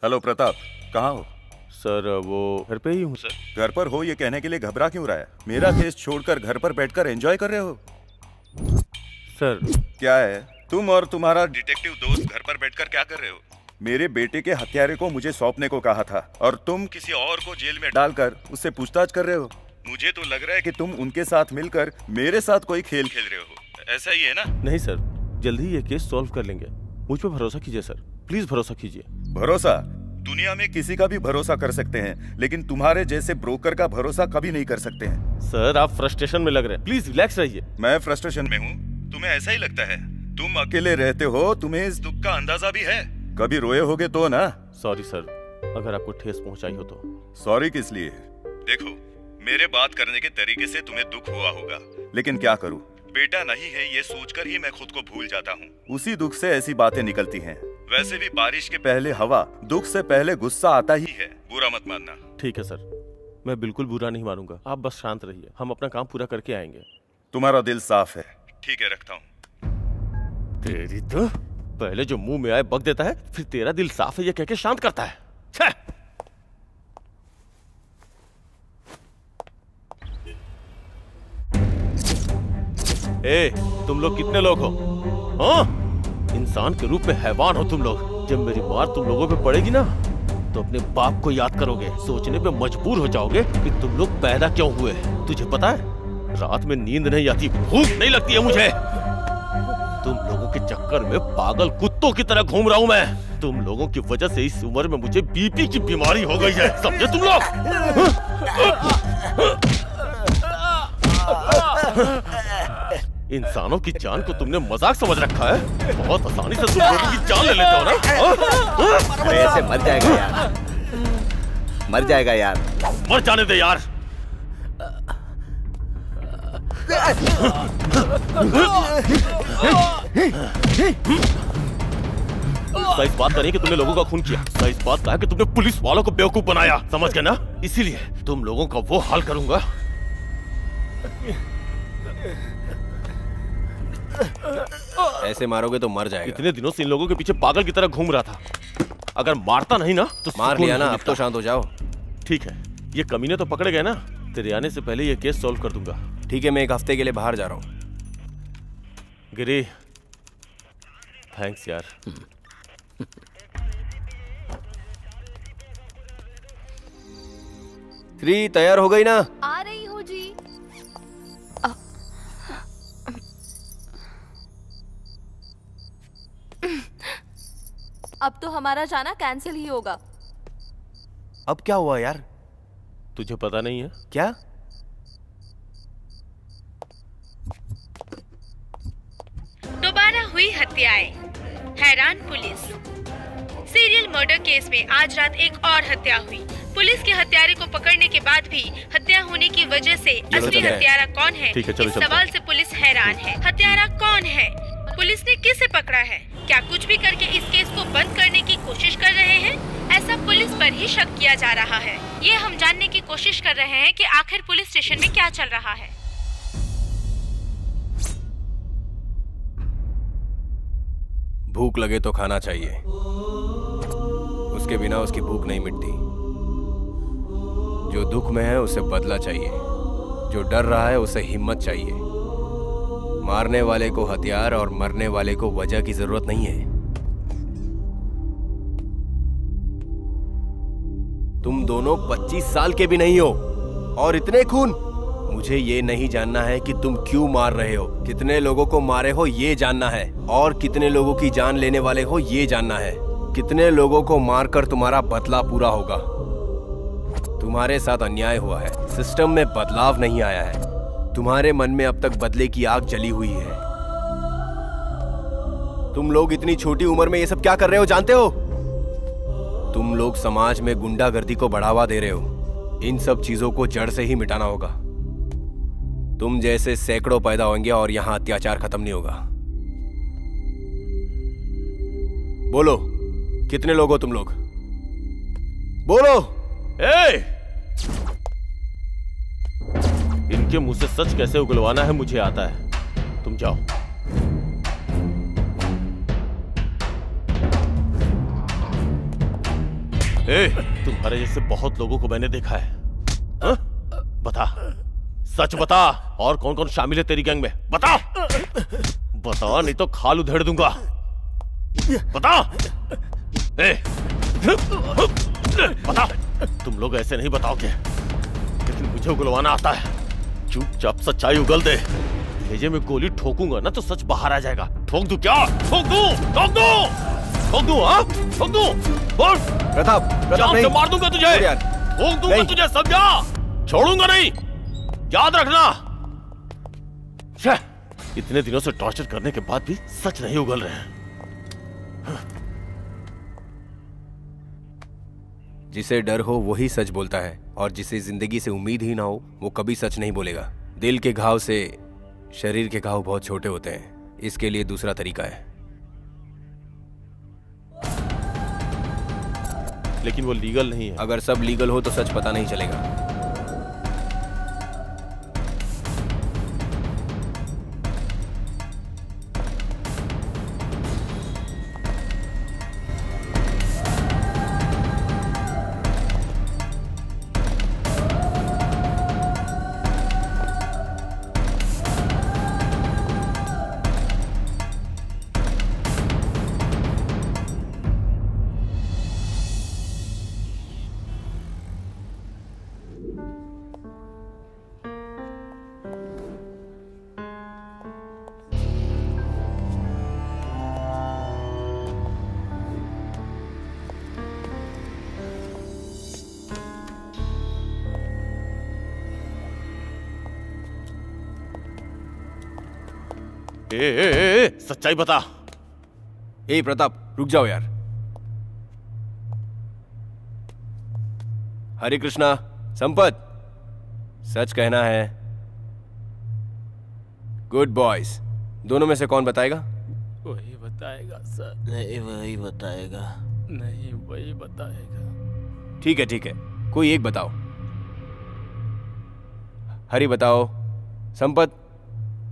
Hello Pratap, कहाँ हो? सर वो घर पे ही हूँ सर। घर पर हो ये कहने के लिए घबरा क्यों रहा है? मेरा केस छोड़कर घर पर बैठकर एंजॉय कर रहे हो? सर क्या है, तुम और तुम्हारा डिटेक्टिव दोस्त घर पर बैठकर क्या कर रहे हो? मेरे बेटे के हत्यारे को मुझे सौंपने को कहा था और तुम किसी और को जेल में डालकर उससे पूछताछ कर रहे हो। मुझे तो लग रहा है कि तुम उनके साथ मिलकर मेरे साथ कोई खेल खेल रहे हो। ऐसा ही है ना? नहीं सर, जल्दी ये केस सॉल्व कर लेंगे। मुझ पे भरोसा कीजिए सर, प्लीज भरोसा कीजिए। भरोसा? दुनिया में किसी का भी भरोसा कर सकते हैं, लेकिन तुम्हारे जैसे ब्रोकर का भरोसा कभी नहीं कर सकते हैं। सर आप फ्रस्ट्रेशन में लग रहे हैं, प्लीज रिलैक्स रहिए। मैं फ्रस्ट्रेशन में हूँ? तुम्हें ऐसा ही लगता है? तुम अकेले रहते हो, तुम्हें इस दुख का अंदाजा भी है? कभी रोए होगे तो ना? सॉरी सर, अगर आपको ठेस पहुंचाई हो तो। सॉरी किस लिए? देखो, मेरे बात करने के तरीके से तुम्हें दुख हुआ होगा, लेकिन क्या करूं, बेटा नहीं है ये सोचकर ही मैं खुद को भूल जाता हूँ। उसी दुख से ऐसी बातें निकलती हैं। वैसे भी बारिश के पहले हवा, दुख से पहले गुस्सा आता ही है। बुरा मत मानना। ठीक है सर, मैं बिल्कुल बुरा नहीं मानूंगा। आप बस शांत रहिए, हम अपना काम पूरा करके आएंगे। तुम्हारा दिल साफ है। ठीक है, रखता हूँ। तेरी तो पहले जो मुंह में आए बक देता है, फिर तेरा दिल साफ है ये कह के शांत करता है। छे! ए, तुम लोग कितने लोग हो? हाँ? इंसान के रूप में हैवान हो तुम लोग। जब मेरी मार तुम लोगों पे पड़ेगी ना, तो अपने बाप को याद करोगे, सोचने पे मजबूर हो जाओगे कि तुम लोग पैदा क्यों हुए। तुझे पता है, रात में नींद नहीं आती, भूख नहीं लगती है मुझे। तुम लोगों के चक्कर में पागल कुत्तों की तरह घूम रहा हूँ मैं। तुम लोगों की वजह से इस उम्र में मुझे बीपी की बीमारी हो गई है, समझे तुम लोग? इंसानों की जान को तुमने मजाक समझ रखा है। बहुत आसानी से तुम लोगों की जान ले लेते हो ना। अरे ऐसे मर जाएगा यार, मर जाएगा यार। मर जाने दे यार। इस बात का नहीं कि तुमने लोगों का खून किया, इस बात का है कि तुमने पुलिस वालों को बेवकूफ बनाया, समझ गए ना? इसीलिए तुम लोगों का वो हाल करूंगा। ऐसे मारोगे तो मर जाएगा। इतने दिनों से इन लोगों के पीछे पागल की तरह घूम रहा था। अगर मारता नहीं ना तो मार लिया ना, अब तो शांत हो जाओ। ठीक है, ये कमीने तो पकड़े गए ना, तेरे आने से पहले ये केस सॉल्व कर दूंगा। ठीक है, मैं एक हफ्ते के लिए बाहर जा रहा हूँ। गिरी, थैंक्स यार। श्री तैयार हो गई ना? आ रही हूँ जी। अब तो हमारा जाना कैंसिल ही होगा। अब क्या हुआ यार? तुझे पता नहीं है क्या? दोबारा हुई हत्याएं, हैरान पुलिस। सीरियल मर्डर केस में आज रात एक और हत्या हुई। पुलिस के हत्यारे को पकड़ने के बाद भी हत्या होने की वजह से असली हत्यारा कौन है, इस सवाल से पुलिस हैरान है। हत्यारा कौन है? पुलिस ने किसे पकड़ा है? क्या कुछ भी करके इस केस को बंद करने की कोशिश कर रहे हैं? ऐसा पुलिस पर ही शक किया जा रहा है। ये हम जानने की कोशिश कर रहे हैं कि आखिर पुलिस स्टेशन में क्या चल रहा है। भूख लगे तो खाना चाहिए, उसके बिना उसकी भूख नहीं मिटती। जो दुख में है उसे बदला चाहिए, जो डर रहा है उसे हिम्मत चाहिए। मारने वाले को हथियार और मरने वाले को वजह की जरूरत नहीं है। तुम दोनों 25 साल के भी नहीं हो और इतने खून। मुझे ये नहीं जानना है कि तुम क्यों मार रहे हो, कितने लोगों को मारे हो ये जानना है, और कितने लोगों की जान लेने वाले हो ये जानना है। कितने लोगों को मारकर तुम्हारा बदला पूरा होगा। तुम्हारे साथ अन्याय हुआ है, सिस्टम में बदलाव नहीं आया है। तुम्हारे मन में अब तक बदले की आग जली हुई है। तुम लोग इतनी छोटी उम्र में ये सब क्या कर रहे हो जानते हो? तुम लोग समाज में गुंडागर्दी को बढ़ावा दे रहे हो। इन सब चीजों को जड़ से ही मिटाना होगा। तुम जैसे सैकड़ों पैदा होंगे और यहां अत्याचार खत्म नहीं होगा। बोलो, कितने लोग हो तुम लोग? बोलो। इनके मुंह से सच कैसे उगलवाना है मुझे आता है। तुम जाओ। तुम्हारे जैसे बहुत लोगों को मैंने देखा है। हा? बता, सच बता, और कौन कौन शामिल है तेरी गैंग में? बता, बता नहीं तो खाल उधेड़ दूंगा। बता। बता। तुम लोग ऐसे नहीं बताओगे, लेकिन मुझे उगलवाना आता है। चुपचाप सच्चाई उगल दे। भेजे में गोली ठोकूंगा ना तो सच बाहर आ जाएगा। ठोक दूं क्या? ठोक दूं? ठोक दूं? ठोक दूं? हाँ, ठोक दूं? बोल। प्रताप, जान से मार दूंगा तुझे। ठोक दूंगा तुझे, समझा? छोड़ूंगा नहीं, याद रखना। इतने दिनों से टॉर्चर करने के बाद भी सच नहीं उगल रहे हैं। जिसे डर हो वही सच बोलता है, और जिसे जिंदगी से उम्मीद ही ना हो वो कभी सच नहीं बोलेगा। दिल के घाव से शरीर के घाव बहुत छोटे होते हैं, इसके लिए दूसरा तरीका है। लेकिन वो लीगल नहीं है। अगर सब लीगल हो तो सच पता नहीं चलेगा। सच्चाई बता। ए प्रताप, रुक जाओ यार। हरे कृष्णा, संपत, सच कहना है। Good boys. दोनों में से कौन बताएगा? वही बताएगा सर। नहीं वही बताएगा। नहीं वही बताएगा। ठीक है ठीक है, कोई एक बताओ। हरी बताओ। संपत,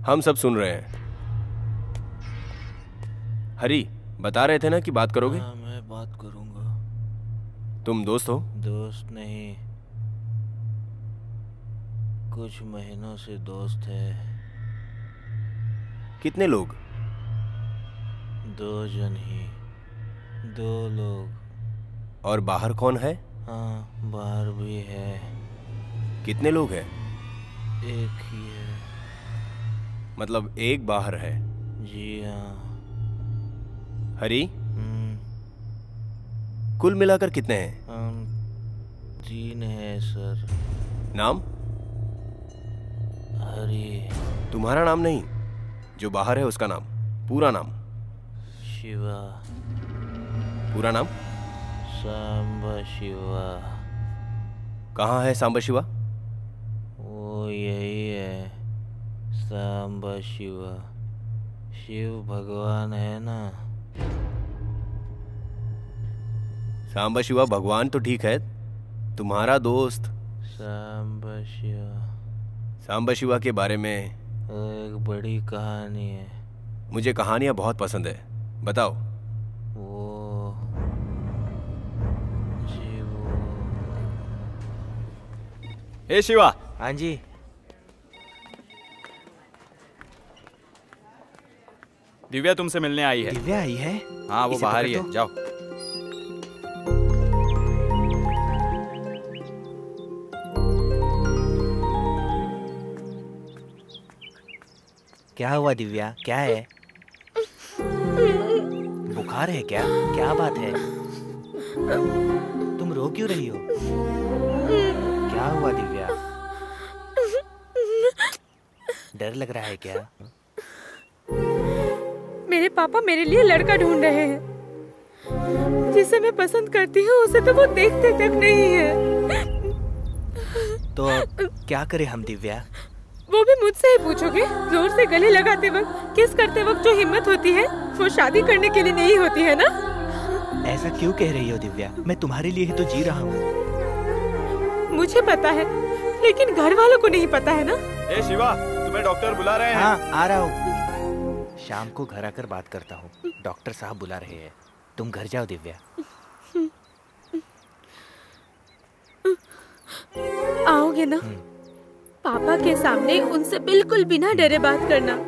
हम सब सुन रहे हैं। हरी, बता रहे थे ना कि बात करोगे? हाँ, मैं बात करूंगा। तुम दोस्त हो? दोस्त नहीं, कुछ महीनों से दोस्त है। कितने लोग? 2 जन ही, 2 लोग। और बाहर कौन है? हाँ, बाहर भी है। कितने लोग हैं? एक ही है। मतलब एक बाहर है? जी हाँ। हरी, कुल मिलाकर कितने हैं? हम 3 हैं सर। नाम? हरी। तुम्हारा नाम नहीं, जो बाहर है उसका नाम, पूरा नाम। शिवा। पूरा नाम? सांबा शिवा। कहाँ है सांबा शिवा? वो यही है, सांबा शिवा। शिव भगवान है ना। सांबा शिवा भगवान तो ठीक है, तुम्हारा दोस्त सांबा शिवा। सांबा शिवा के बारे में एक बड़ी कहानी है। मुझे कहानियां बहुत पसंद है, बताओ। वो जी वो। ए शिवा। हाँ जी। दिव्या तुमसे मिलने आई है। दिव्या आई है? हाँ, वो बाहर ही है, जाओ। क्या हुआ दिव्या, क्या है? बुखार है क्या? क्या बात है? तुम रो क्यों रही हो? क्या हुआ दिव्या? डर लग रहा है क्या? मेरे पापा मेरे लिए लड़का ढूंढ रहे हैं। जिसे मैं पसंद करती हूँ उसे तो वो देखते तक नहीं है। तो अब क्या करें हम दिव्या? वो भी मुझसे ही पूछोगे? जोर से गले लगाते वक्त, किस करते वक्त जो हिम्मत होती है वो शादी करने के लिए नहीं होती है ना? ऐसा क्यों कह रही हो दिव्या? मैं तुम्हारे लिए ही तो जी रहा हूँ। मुझे पता है, लेकिन घर वालों को नहीं पता है ना। ए शिवा, तुम्हें डॉक्टर बुला रहे हैं। हाँ, आ रहा हूँ। शाम को घर आकर बात करता हूँ। डॉक्टर साहब बुला रहे हैं। तुम घर जाओ दिव्या। आओगे ना? पापा के सामने उनसे बिल्कुल बिना डरे बात करना।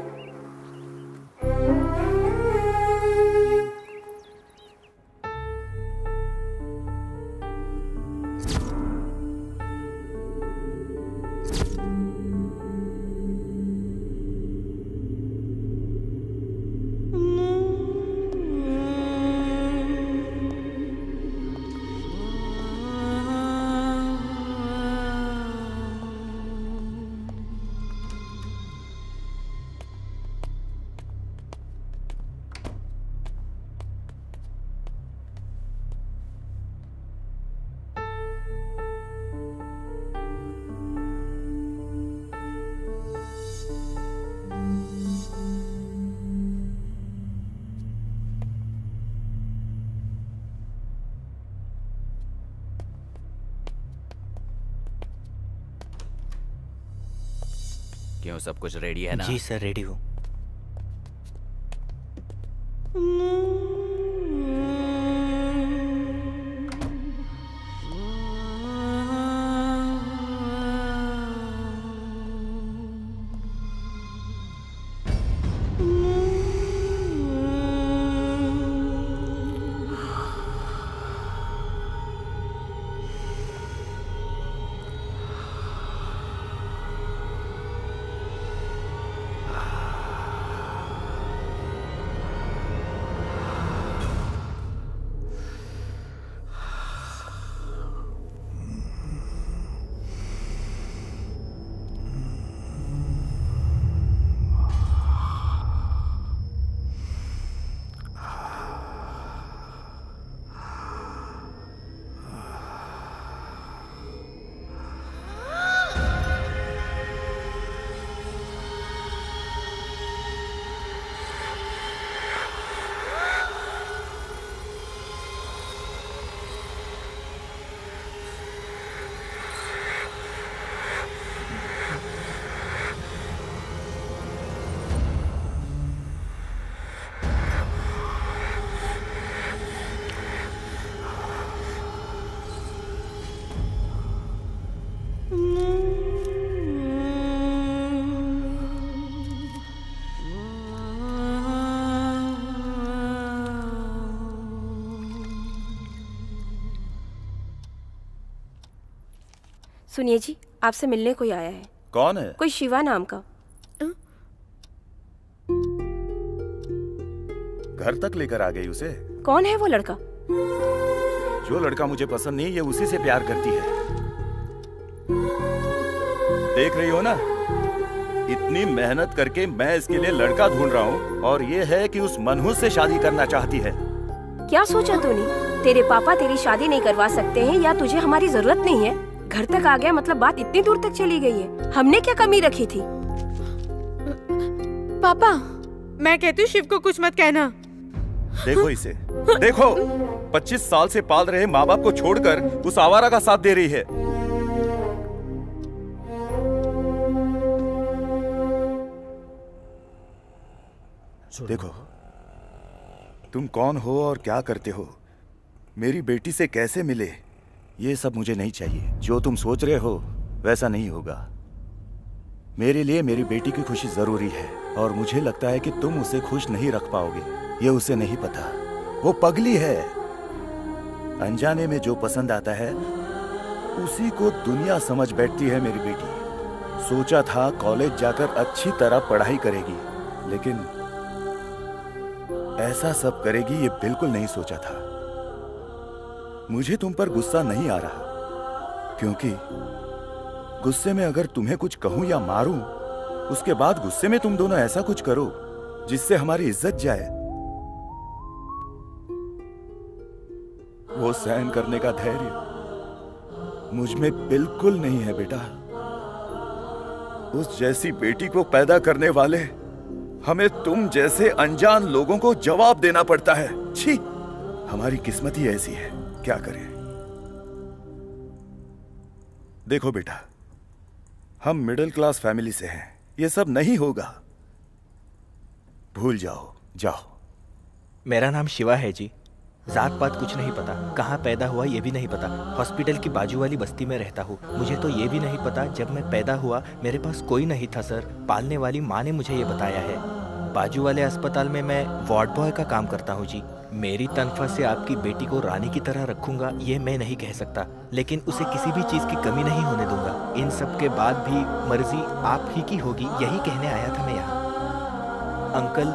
क्यों, सब कुछ रेडी है ना? जी सर, रेडी हूँ। सुनिए जी, आपसे मिलने कोई आया है। कौन है? कोई शिवा नाम का। घर तक लेकर आ गई उसे? कौन है वो लड़का? जो लड़का मुझे पसंद नहीं, ये उसी से प्यार करती है। देख रही हो ना, इतनी मेहनत करके मैं इसके लिए लड़का ढूंढ रहा हूँ और ये है कि उस मनहूस से शादी करना चाहती है। क्या सोचा तूने? तेरे पापा तेरी शादी नहीं करवा सकते हैं या तुझे हमारी जरूरत नहीं है? घर तक आ गया मतलब बात इतनी दूर तक चली गई है। हमने क्या कमी रखी थी? पापा, मैं कहती हूँ शिव को कुछ मत कहना। देखो इसे, देखो 25 साल से पाल रहे माँ बाप को छोड़कर उस आवारा का साथ दे रही है। देखो तुम कौन हो और क्या करते हो, मेरी बेटी से कैसे मिले, ये सब मुझे नहीं चाहिए। जो तुम सोच रहे हो वैसा नहीं होगा। मेरे लिए मेरी बेटी की खुशी जरूरी है और मुझे लगता है कि तुम उसे खुश नहीं रख पाओगे। ये उसे नहीं पता, वो पगली है। अनजाने में जो पसंद आता है उसी को दुनिया समझ बैठती है मेरी बेटी। सोचा था कॉलेज जाकर अच्छी तरह पढ़ाई करेगी, लेकिन ऐसा सब करेगी ये बिल्कुल नहीं सोचा था। मुझे तुम पर गुस्सा नहीं आ रहा, क्योंकि गुस्से में अगर तुम्हें कुछ कहूं या मारूं, उसके बाद गुस्से में तुम दोनों ऐसा कुछ करो जिससे हमारी इज्जत जाए, वो सहन करने का धैर्य मुझ में बिल्कुल नहीं है बेटा। उस जैसी बेटी को पैदा करने वाले हमें तुम जैसे अनजान लोगों को जवाब देना पड़ता है। छी, हमारी किस्मत ही ऐसी है, क्या करें। देखो बेटा, हम मिडिल क्लास फैमिली से हैं, ये सब नहीं होगा, भूल जाओ, जाओ। मेरा नाम शिवा है जी। जात पात कुछ नहीं पता, कहाँ पैदा हुआ ये भी नहीं पता। हॉस्पिटल की बाजू वाली बस्ती में रहता हूँ। मुझे तो ये भी नहीं पता जब मैं पैदा हुआ मेरे पास कोई नहीं था सर। पालने वाली माँ ने मुझे ये बताया है। बाजू वाले अस्पताल में मैं वार्ड बॉय का काम करता हूँ जी। मेरी तनख्वाह से आपकी बेटी को रानी की तरह रखूंगा ये मैं नहीं कह सकता, लेकिन उसे किसी भी चीज़ की कमी नहीं होने दूंगा। इन सब के बाद भी मर्जी आप ही की होगी, यही कहने आया था मैं यहाँ। अंकल,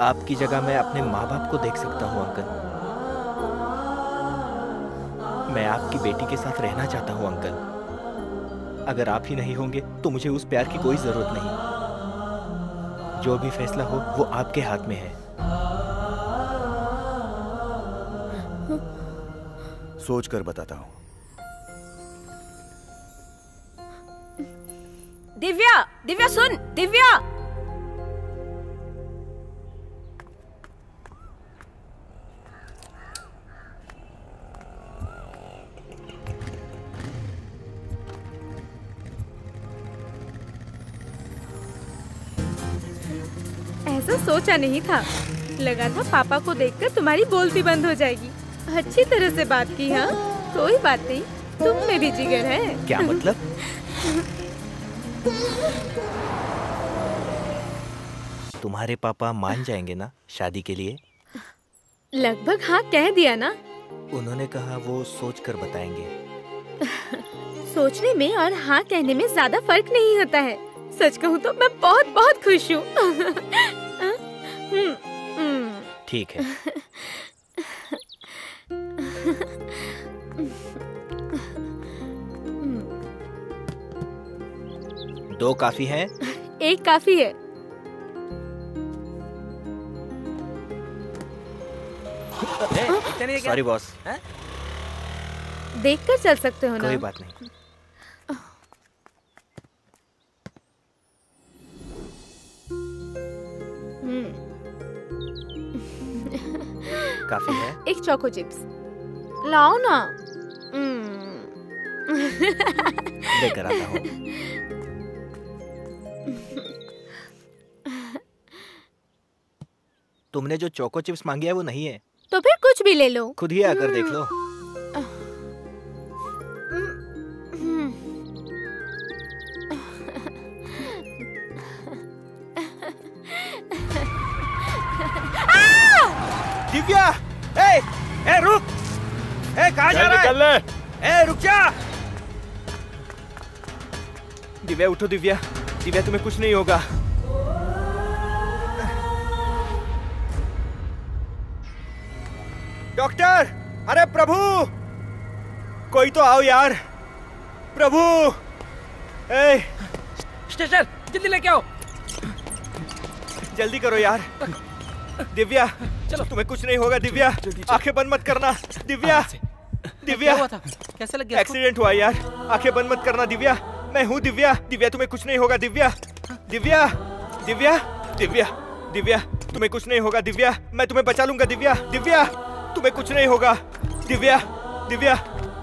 आपकी जगह मैं अपने माँ बाप को देख सकता हूँ अंकल। मैं आपकी बेटी के साथ रहना चाहता हूँ अंकल। अगर आप ही नहीं होंगे तो मुझे उस प्यार की कोई जरूरत नहीं। जो भी फैसला हो वो आपके हाथ में है। सोच कर बताता हूँ। दिव्या, दिव्या सुन, दिव्या। ऐसा सोचा नहीं था, लगा था पापा को देखकर तुम्हारी बोलती बंद हो जाएगी। अच्छी तरह से बात की। हाँ, कोई बात नहीं, तुम में भी जिगर है। क्या मतलब? तुम्हारे पापा मान जाएंगे ना शादी के लिए? लगभग हाँ कह दिया ना। उन्होंने कहा वो सोच कर बताएंगे। सोचने में और हाँ कहने में ज्यादा फर्क नहीं होता है। सच कहूँ तो मैं बहुत बहुत खुश हूँ। ठीक है। दो काफी है? एक काफी है। Sorry boss. देखकर चल सकते हो ना? कोई बात नहीं। काफी है? एक चोको चिप्स लाओ ना। लेकर आता हूँ। तुमने जो चोको चिप्स मांगी है वो नहीं है। तो फिर कुछ भी ले लो। खुद ही आकर देख लो। दिव्या, ए रुक! ए कहाँ जा रहा है? ए रुक जा! दिव्या उठो दिव्या, दिव्या तुम्हें कुछ नहीं होगा। डॉक्टर, अरे प्रभु, कोई तो आओ यार, प्रभु। ए स्टेशन जल्दी लेके आओ, जल्दी करो यार। दिव्या चलो, तुम्हें कुछ नहीं होगा दिव्या, आंखें बंद मत करना दिव्या। दिव्या क्या हुआ था? कैसे लग गया? एक्सीडेंट हुआ यार, आंखें बंद मत करना दिव्या। मैं हूँ दिव्या, दिव्या तुम्हें कुछ नहीं होगा दिव्या। दिव्या दिव्या दिव्या दिव्या तुम्हें कुछ नहीं होगा दिव्या, मैं तुम्हें बचा लूंगा दिव्या। दिव्या तुम्हें कुछ नहीं होगा दिव्या। दिव्या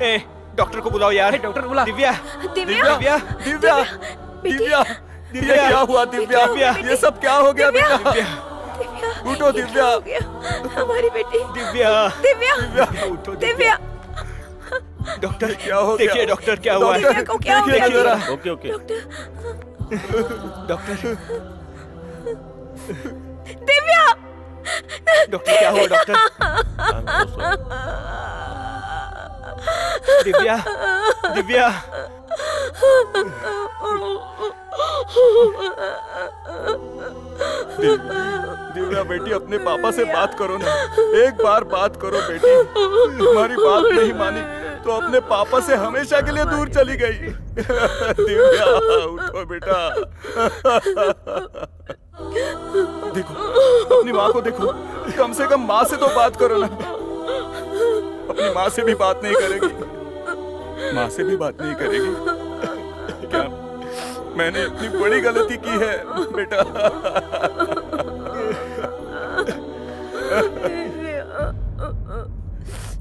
ए डॉक्टर को बुलाओ यार, डॉक्टर बुला। दिव्या दिव्या दिव्या दिव्या दिव्या दिव्या क्या हुआ दिव्या? ये सब क्या हो गया बेटा? उठो दिव्या, हमारी बेटी दिव्या। दिव्या उठो दिव्या। डॉक्टर क्या हो गया? देखिए डॉक्टर क्या हुआ? दिव्या को क्या हो गया? Okay okay doctor Divya, doctor क्या हुआ डॉक्टर? दिव्या दिव्या दिव्या बेटी, अपने पापा से बात करो ना, एक बार बात करो बेटी। हमारी बात नहीं मानी तो अपने पापा से हमेशा के लिए दूर चली गई। दिव्या उठो बेटा। देखो अपनी माँ को देखो, कम से कम माँ से तो बात करो ना। अपनी माँ से भी बात नहीं करेगी, माँ से भी बात नहीं करेगी। क्या मैंने इतनी बड़ी गलती की है बेटा?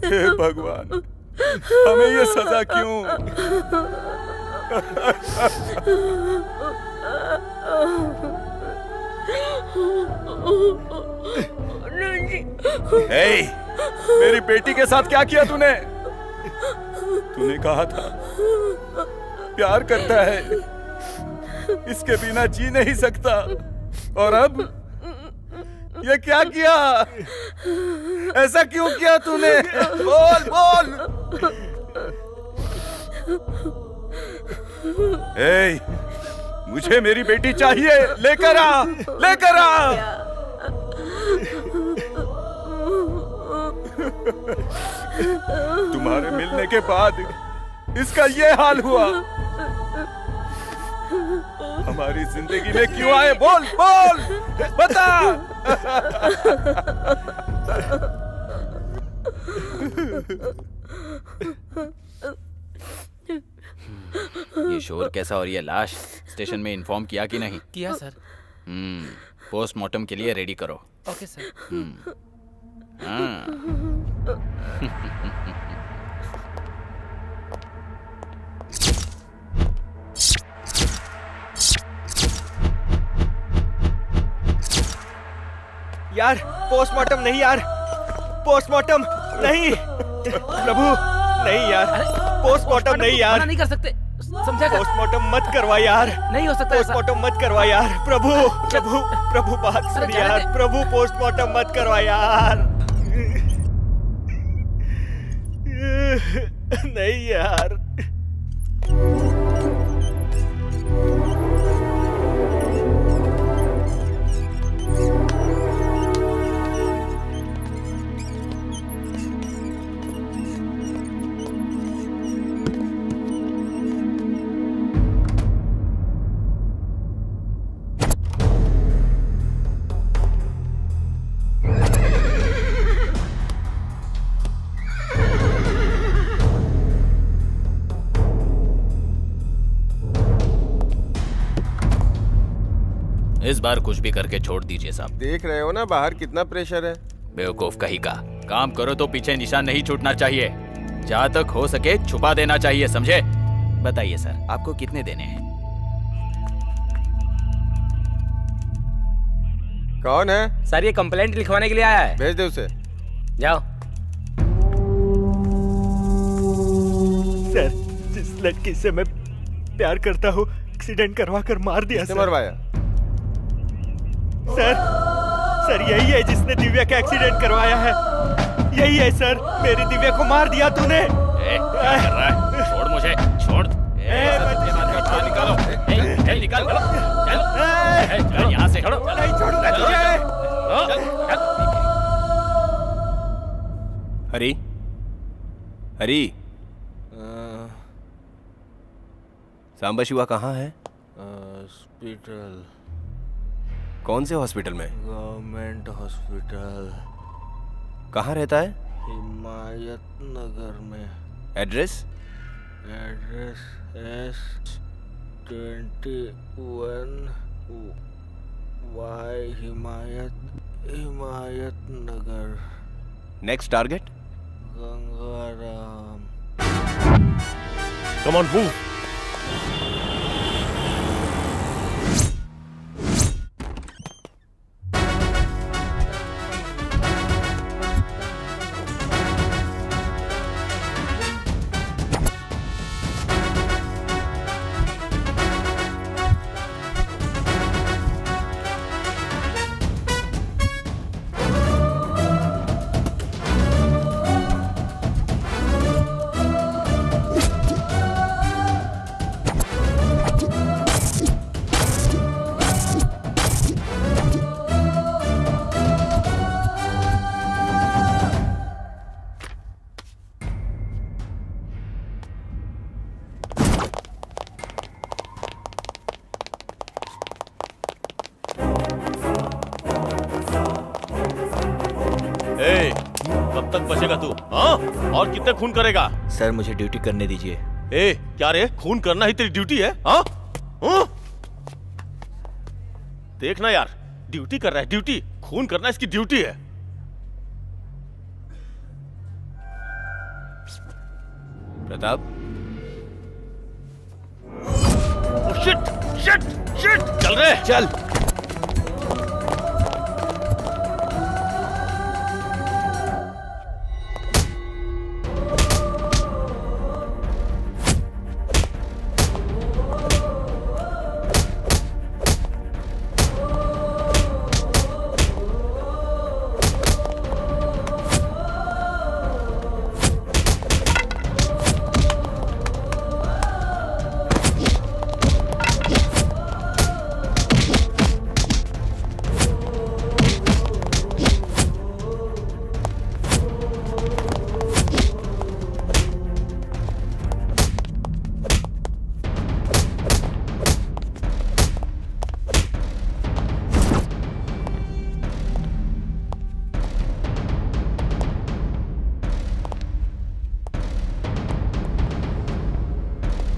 हे भगवान, हमें ये सजा क्यों? हे, मेरी बेटी के साथ क्या किया तूने? तूने कहा था प्यार करता है, इसके बिना जी नहीं सकता, और अब ये क्या किया? ऐसा क्यों किया तूने? बोल बोल। ए, मुझे मेरी बेटी चाहिए, लेकर आ, लेकर आ। तुम्हारे मिलने के बाद इसका ये हाल हुआ। हमारी जिंदगी में क्यों आए? बोल बोल, बता। ये शोर कैसा, और ये लाश स्टेशन में इन्फॉर्म किया कि नहीं? किया सर। पोस्टमार्टम के लिए रेडी करो। Okay sir. यार पोस्टमार्टम नहीं यार, पोस्टमार्टम नहीं प्रभु, नहीं यार, पोस्टमार्टम नहीं यार, नहीं कर सकते, समझा? पोस्टमार्टम मत करवा यार, नहीं हो सकता, पोस्टमार्टम मत करवा यार। प्रभु प्रभु प्रभु बात सुन यार, प्रभु पोस्टमार्टम मत करवा यार। नहीं यार। इस बार कुछ भी करके छोड़ दीजिए साहब। देख रहे हो ना बाहर कितना प्रेशर है। बेवकूफ कहीं का। काम करो तो पीछे निशान नहीं छूटना चाहिए, जहाँ तक हो सके छुपा देना चाहिए, समझे? बताइए सर, आपको कितने देने हैं? कौन है? सर ये कंप्लेंट लिखवाने के लिए आया है। भेज दे उसे। जाओ। सर, जिस लड़की से मैं प्यार करता हूँ एक्सीडेंट करवा कर मार दिया। किसने मरवाया? सर यही है जिसने दिव्या का एक्सीडेंट करवाया है। यही है सर, मेरी दिव्या को मार दिया तूने। क्या कर रहा है? छोड़ मुझे, छोड़। बाहर निकालो। चल निकाल, चल यहाँ से। नहीं छोड़ूंगा तुझे। हरी, हरी, सांबा शिवा कहाँ है? हॉस्पिटल। कौन से हॉस्पिटल में? Government hospital. कहाँ रहता है? हिमायत नगर में। Address? Address S21 Y Himayat Nagar. Next target? Gangaram. Come on move. कब तक बचेगा तू? हाँ? और कितने खून करेगा? सर मुझे ड्यूटी करने दीजिए। ए, क्या रे, खून करना ही तेरी ड्यूटी है? हाँ? हाँ? देखना यार, ड्यूटी कर रहा है, ड्यूटी। खून करना इसकी ड्यूटी है। प्रताप, शिट, शिट, शिट, चल रहे, चल।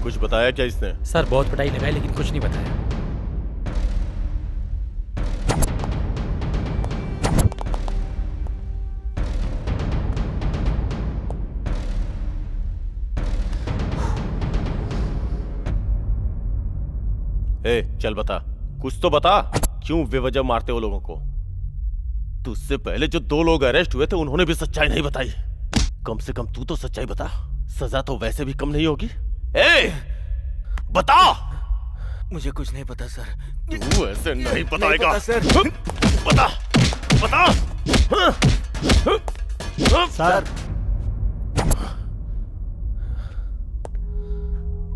कुछ बताया क्या इसने? सर बहुत पिटाई लगाई लेकिन कुछ नहीं बताया। ए, चल बता, कुछ तो बता, क्यों बेवजह मारते हो लोगों को? तुझसे पहले जो 2 लोग अरेस्ट हुए थे उन्होंने भी सच्चाई नहीं बताई। कम से कम तू तो सच्चाई बता, सजा तो वैसे भी कम नहीं होगी। ए, बता। मुझे कुछ नहीं पता सर। तू ऐसे नहीं बताएगा। नहीं पता, सर। बता, बता। सर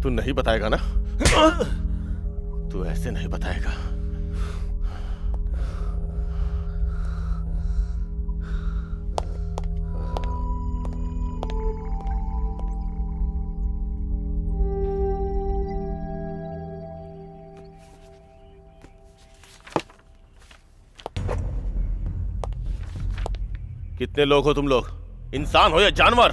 तू नहीं बताएगा ना? तू ऐसे नहीं बताएगा। कितने लोग हो तुम लोग? इंसान हो या जानवर?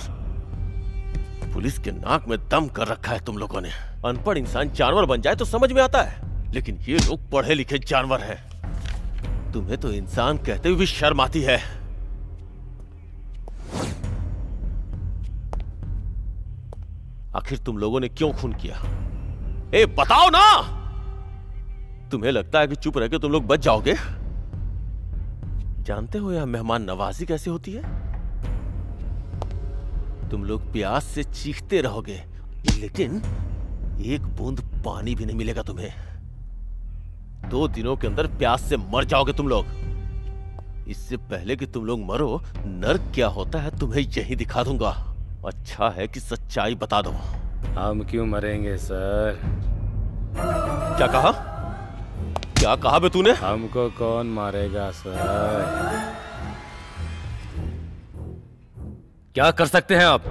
पुलिस के नाक में दम कर रखा है तुम लोगों ने। अनपढ़ इंसान जानवर बन जाए तो समझ में आता है, लेकिन ये लोग पढ़े लिखे जानवर हैं। तुम्हें तो इंसान कहते हुए भी शर्म आती है। आखिर तुम लोगों ने क्यों खून किया? ए, बताओ ना। तुम्हें लगता है कि चुप रह के तुम लोग बच जाओगे? जानते हो यह मेहमान नवाजी कैसे होती है? तुम लोग प्यास से चीखते रहोगे, लेकिन एक बूंद पानी भी नहीं मिलेगा तुम्हें। 2 दिनों के अंदर प्यास से मर जाओगे तुम लोग। इससे पहले कि तुम लोग मरो, नर्क क्या होता है तुम्हें यही दिखा दूंगा। अच्छा है कि सच्चाई बता दो। हम क्यों मरेंगे सर? क्या कहा? क्या कहा बे तूने? हमको कौन मारेगा सर? क्या कर सकते हैं आप?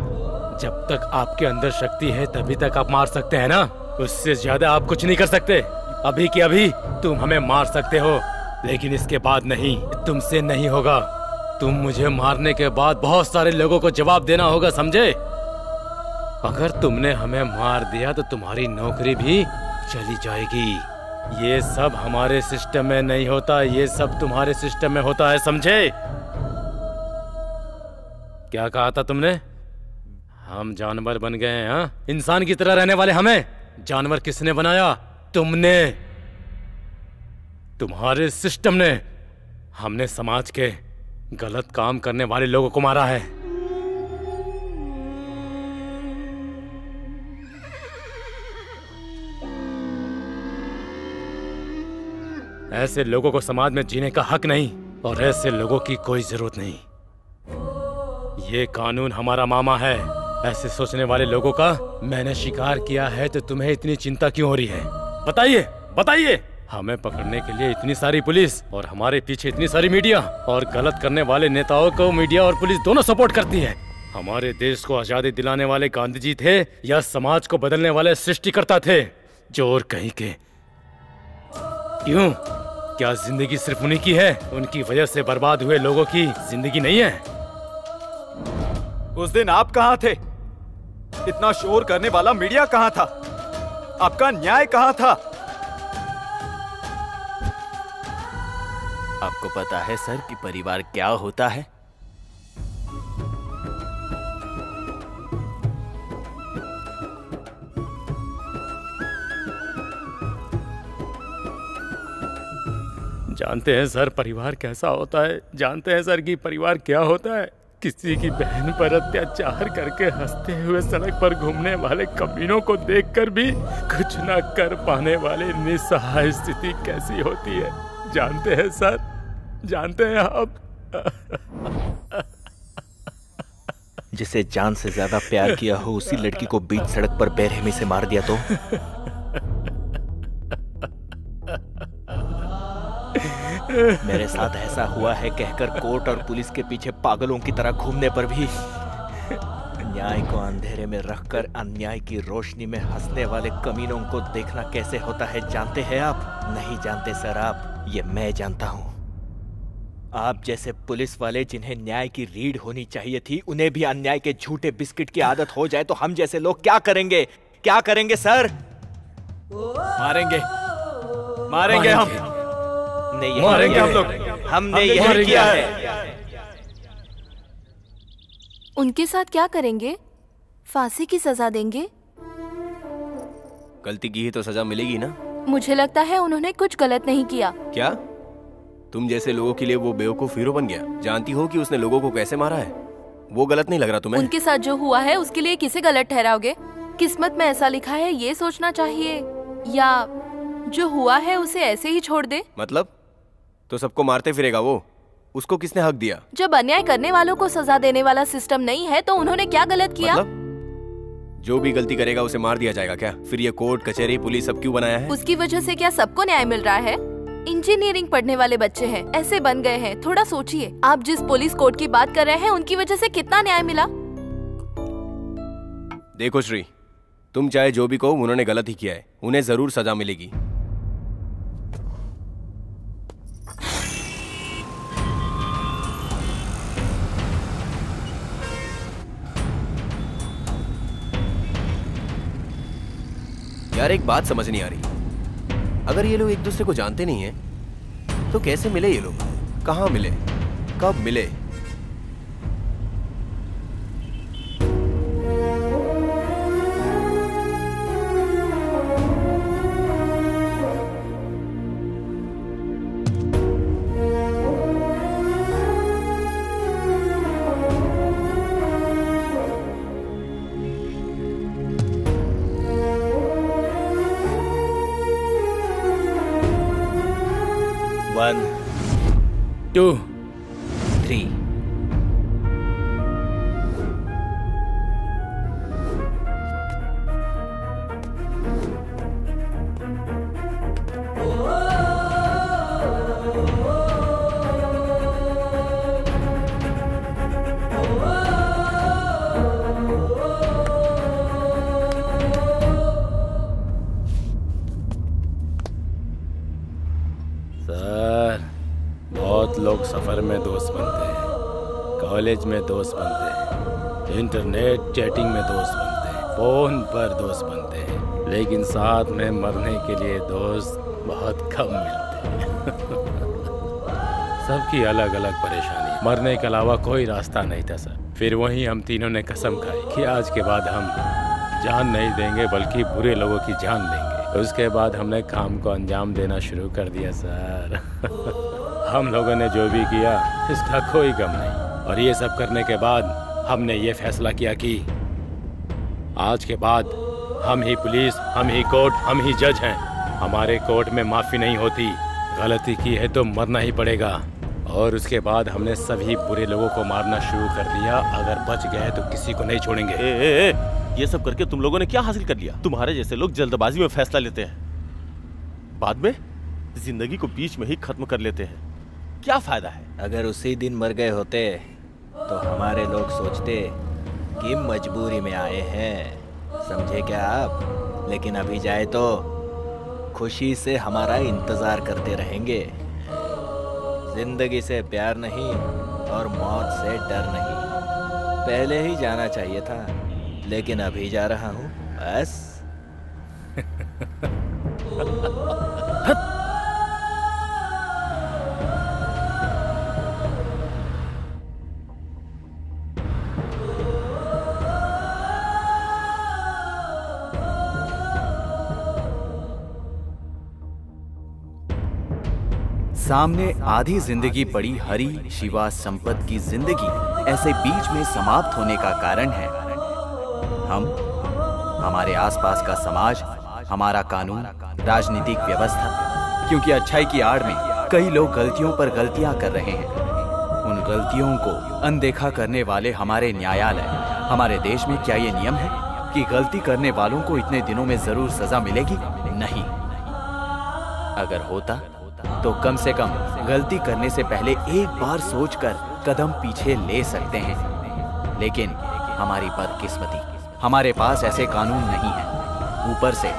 जब तक आपके अंदर शक्ति है तभी तक आप मार सकते हैं ना। उससे ज्यादा आप कुछ नहीं कर सकते। अभी के अभी तुम हमें मार सकते हो, लेकिन इसके बाद नहीं, तुमसे नहीं होगा। तुम मुझे मारने के बाद बहुत सारे लोगों को जवाब देना होगा, समझे? अगर तुमने हमें मार दिया तो तुम्हारी नौकरी भी चली जाएगी। ये सब हमारे सिस्टम में नहीं होता, ये सब तुम्हारे सिस्टम में होता है, समझे? क्या कहा था तुमने? हम जानवर बन गए हैं, हाँ? इंसान की तरह रहने वाले हमें जानवर किसने बनाया? तुमने, तुम्हारे सिस्टम ने। हमने समाज के गलत काम करने वाले लोगों को मारा है। ऐसे लोगों को समाज में जीने का हक नहीं, और ऐसे लोगों की कोई जरूरत नहीं। ये कानून हमारा मामा है। ऐसे सोचने वाले लोगों का मैंने शिकार किया है, तो तुम्हें इतनी चिंता क्यों हो रही है? बताइए, बताइए। हमें पकड़ने के लिए इतनी सारी पुलिस और हमारे पीछे इतनी सारी मीडिया, और गलत करने वाले नेताओं को मीडिया और पुलिस दोनों सपोर्ट करती है। हमारे देश को आजादी दिलाने वाले गांधी जी थे या समाज को बदलने वाले सृष्टिकर्ता थे? चोर कहीं के। क्यों? क्या जिंदगी सिर्फ उन्हीं की है? उनकी वजह से बर्बाद हुए लोगों की जिंदगी नहीं है? उस दिन आप कहाँ थे? इतना शोर करने वाला मीडिया कहाँ था? आपका न्याय कहाँ था? आपको पता है सर कि परिवार क्या होता है? जानते हैं सर परिवार कैसा होता है? जानते हैं सर कि परिवार क्या होता है? किसी की बहन पर अत्याचार करके हंसते हुए सड़क पर घूमने वाले कमीनों को देखकर भी कुछ न कर पाने वाले निस्सहाय स्थिति कैसी होती है? जानते हैं सर? जानते हैं आप? जिसे जान से ज्यादा प्यार किया हो उसी लड़की को बीच सड़क पर बेरहमी से मार दिया तो? मेरे साथ ऐसा हुआ है कहकर कोर्ट और पुलिस के पीछे पागलों की तरह घूमने पर भी न्याय को अंधेरे में रखकर अन्याय की रोशनी में हंसने वाले कमीनों को देखना कैसे होता है जानते हैं आप? नहीं जानते सर आप, ये मैं जानता हूँ। आप जैसे पुलिस वाले जिन्हें न्याय की रीढ़ होनी चाहिए थी, उन्हें भी अन्याय के झूठे बिस्किट की आदत हो जाए तो हम जैसे लोग क्या करेंगे? क्या करेंगे सर? मारेंगे, मारेंगे हम। मारेंगे हम लोग। हमने यही किया है। उनके साथ क्या करेंगे? फांसी की सजा देंगे? गलती की है तो सजा मिलेगी ना? मुझे लगता है उन्होंने कुछ गलत नहीं किया। क्या तुम जैसे लोगों के लिए वो बेवकूफ हीरो बन गया? जानती हो कि उसने लोगों को कैसे मारा है? वो गलत नहीं लग रहा तुम्हें? उनके साथ जो हुआ है उसके लिए किसे गलत ठहराओगे? किस्मत में ऐसा लिखा है ये सोचना चाहिए, या जो हुआ है उसे ऐसे ही छोड़ दे? मतलब तो सबको मारते फिरेगा वो? उसको किसने हक दिया? जब अन्याय करने वालों को सजा देने वाला सिस्टम नहीं है तो उन्होंने क्या गलत किया? मतलब जो भी गलती करेगा उसे मार दिया जाएगा क्या? फिर ये कोर्ट कचहरी पुलिस सब क्यों बनाया है? उसकी वजह से क्या सबको न्याय मिल रहा है? इंजीनियरिंग पढ़ने वाले बच्चे हैं, ऐसे बन गए हैं। थोड़ा सोचिए, आप जिस पुलिस कोर्ट की बात कर रहे हैं उनकी वजह से कितना न्याय मिला? देखो श्री, तुम चाहे जो भी कहो, उन्होंने गलत ही किया है। उन्हें जरूर सजा मिलेगी। यार एक बात समझ नहीं आ रही, अगर ये लोग एक दूसरे को जानते नहीं हैं तो कैसे मिले ये लोग? कहाँ मिले? कब मिले? One, 2, 3. कॉलेज में दोस्त बनते हैं, इंटरनेट चैटिंग में दोस्त बनते हैं, फोन पर दोस्त बनते हैं, लेकिन साथ में मरने के लिए दोस्त बहुत कम मिलते हैं। सबकी अलग अलग परेशानी, मरने के अलावा कोई रास्ता नहीं था सर। फिर वहीं हम तीनों ने कसम खाई कि आज के बाद हम जान नहीं देंगे बल्कि बुरे लोगों की जान लेंगे। उसके बाद हमने काम को अंजाम देना शुरू कर दिया सर। हम लोगों ने जो भी किया इसका कोई गम नहीं। और ये सब करने के बाद हमने ये फैसला किया कि आज के बाद हम ही पुलिस, हम ही कोर्ट, हम ही जज हैं। हमारे कोर्ट में माफी नहीं होती, गलती की है तो मरना ही पड़ेगा। और उसके बाद हमने सभी बुरे लोगों को मारना शुरू कर दिया। अगर बच गए तो किसी को नहीं छोड़ेंगे। ये सब करके तुम लोगों ने क्या हासिल कर लिया? तुम्हारे जैसे लोग जल्दबाजी में फैसला लेते हैं, बाद में जिंदगी को बीच में ही खत्म कर लेते हैं। क्या फायदा है? अगर उसी दिन मर गए होते तो हमारे लोग सोचते कि मजबूरी में आए हैं, समझे क्या आप? लेकिन अभी जाए तो खुशी से हमारा इंतजार करते रहेंगे। जिंदगी से प्यार नहीं और मौत से डर नहीं। पहले ही जाना चाहिए था, लेकिन अभी जा रहा हूँ बस। सामने आधी जिंदगी पड़ी हरी शिवा संपत की जिंदगी ऐसे बीच में समाप्त होने का कारण है हम, हमारे आसपास का समाज, हमारा कानून, राजनीतिक व्यवस्था। क्योंकि अच्छाई की आड़ में कई लोग गलतियों पर गलतियां कर रहे हैं। उन गलतियों को अनदेखा करने वाले हमारे न्यायालय। हमारे देश में क्या ये नियम है कि गलती करने वालों को इतने दिनों में जरूर सजा मिलेगी? नहीं। अगर होता तो कम से कम गलती करने से पहले एक बार सोचकर कदम पीछे ले सकते हैं। लेकिन हमारी बदकिस्मती, हमारे पास ऐसे कानून नहीं है। ऊपर से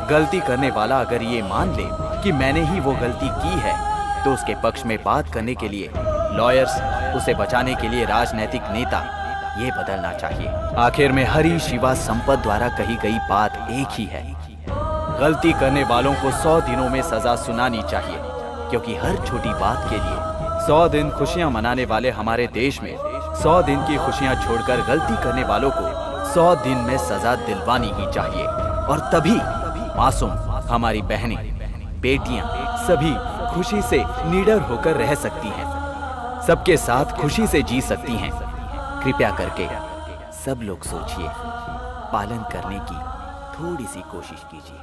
गलती करने वाला अगर ये मान ले कि मैंने ही वो गलती की है, तो उसके पक्ष में बात करने के लिए लॉयर्स, उसे बचाने के लिए राजनीतिक नेता, ये बदलना चाहिए। आखिर में हरी शिवा संपत द्वारा कही गई बात एक ही है, गलती करने वालों को 100 दिनों में सजा सुनानी चाहिए। क्योंकि हर छोटी बात के लिए 100 दिन खुशियां मनाने वाले हमारे देश में 100 दिन की खुशियां छोड़कर गलती करने वालों को 100 दिन में सजा दिलवानी ही चाहिए। और तभी मासूम, हमारी बहनें, बेटियां सभी खुशी से निडर होकर रह सकती हैं, सबके साथ खुशी से जी सकती हैं। कृपया करके सब लोग सोचिए, पालन करने की थोड़ी सी कोशिश कीजिए।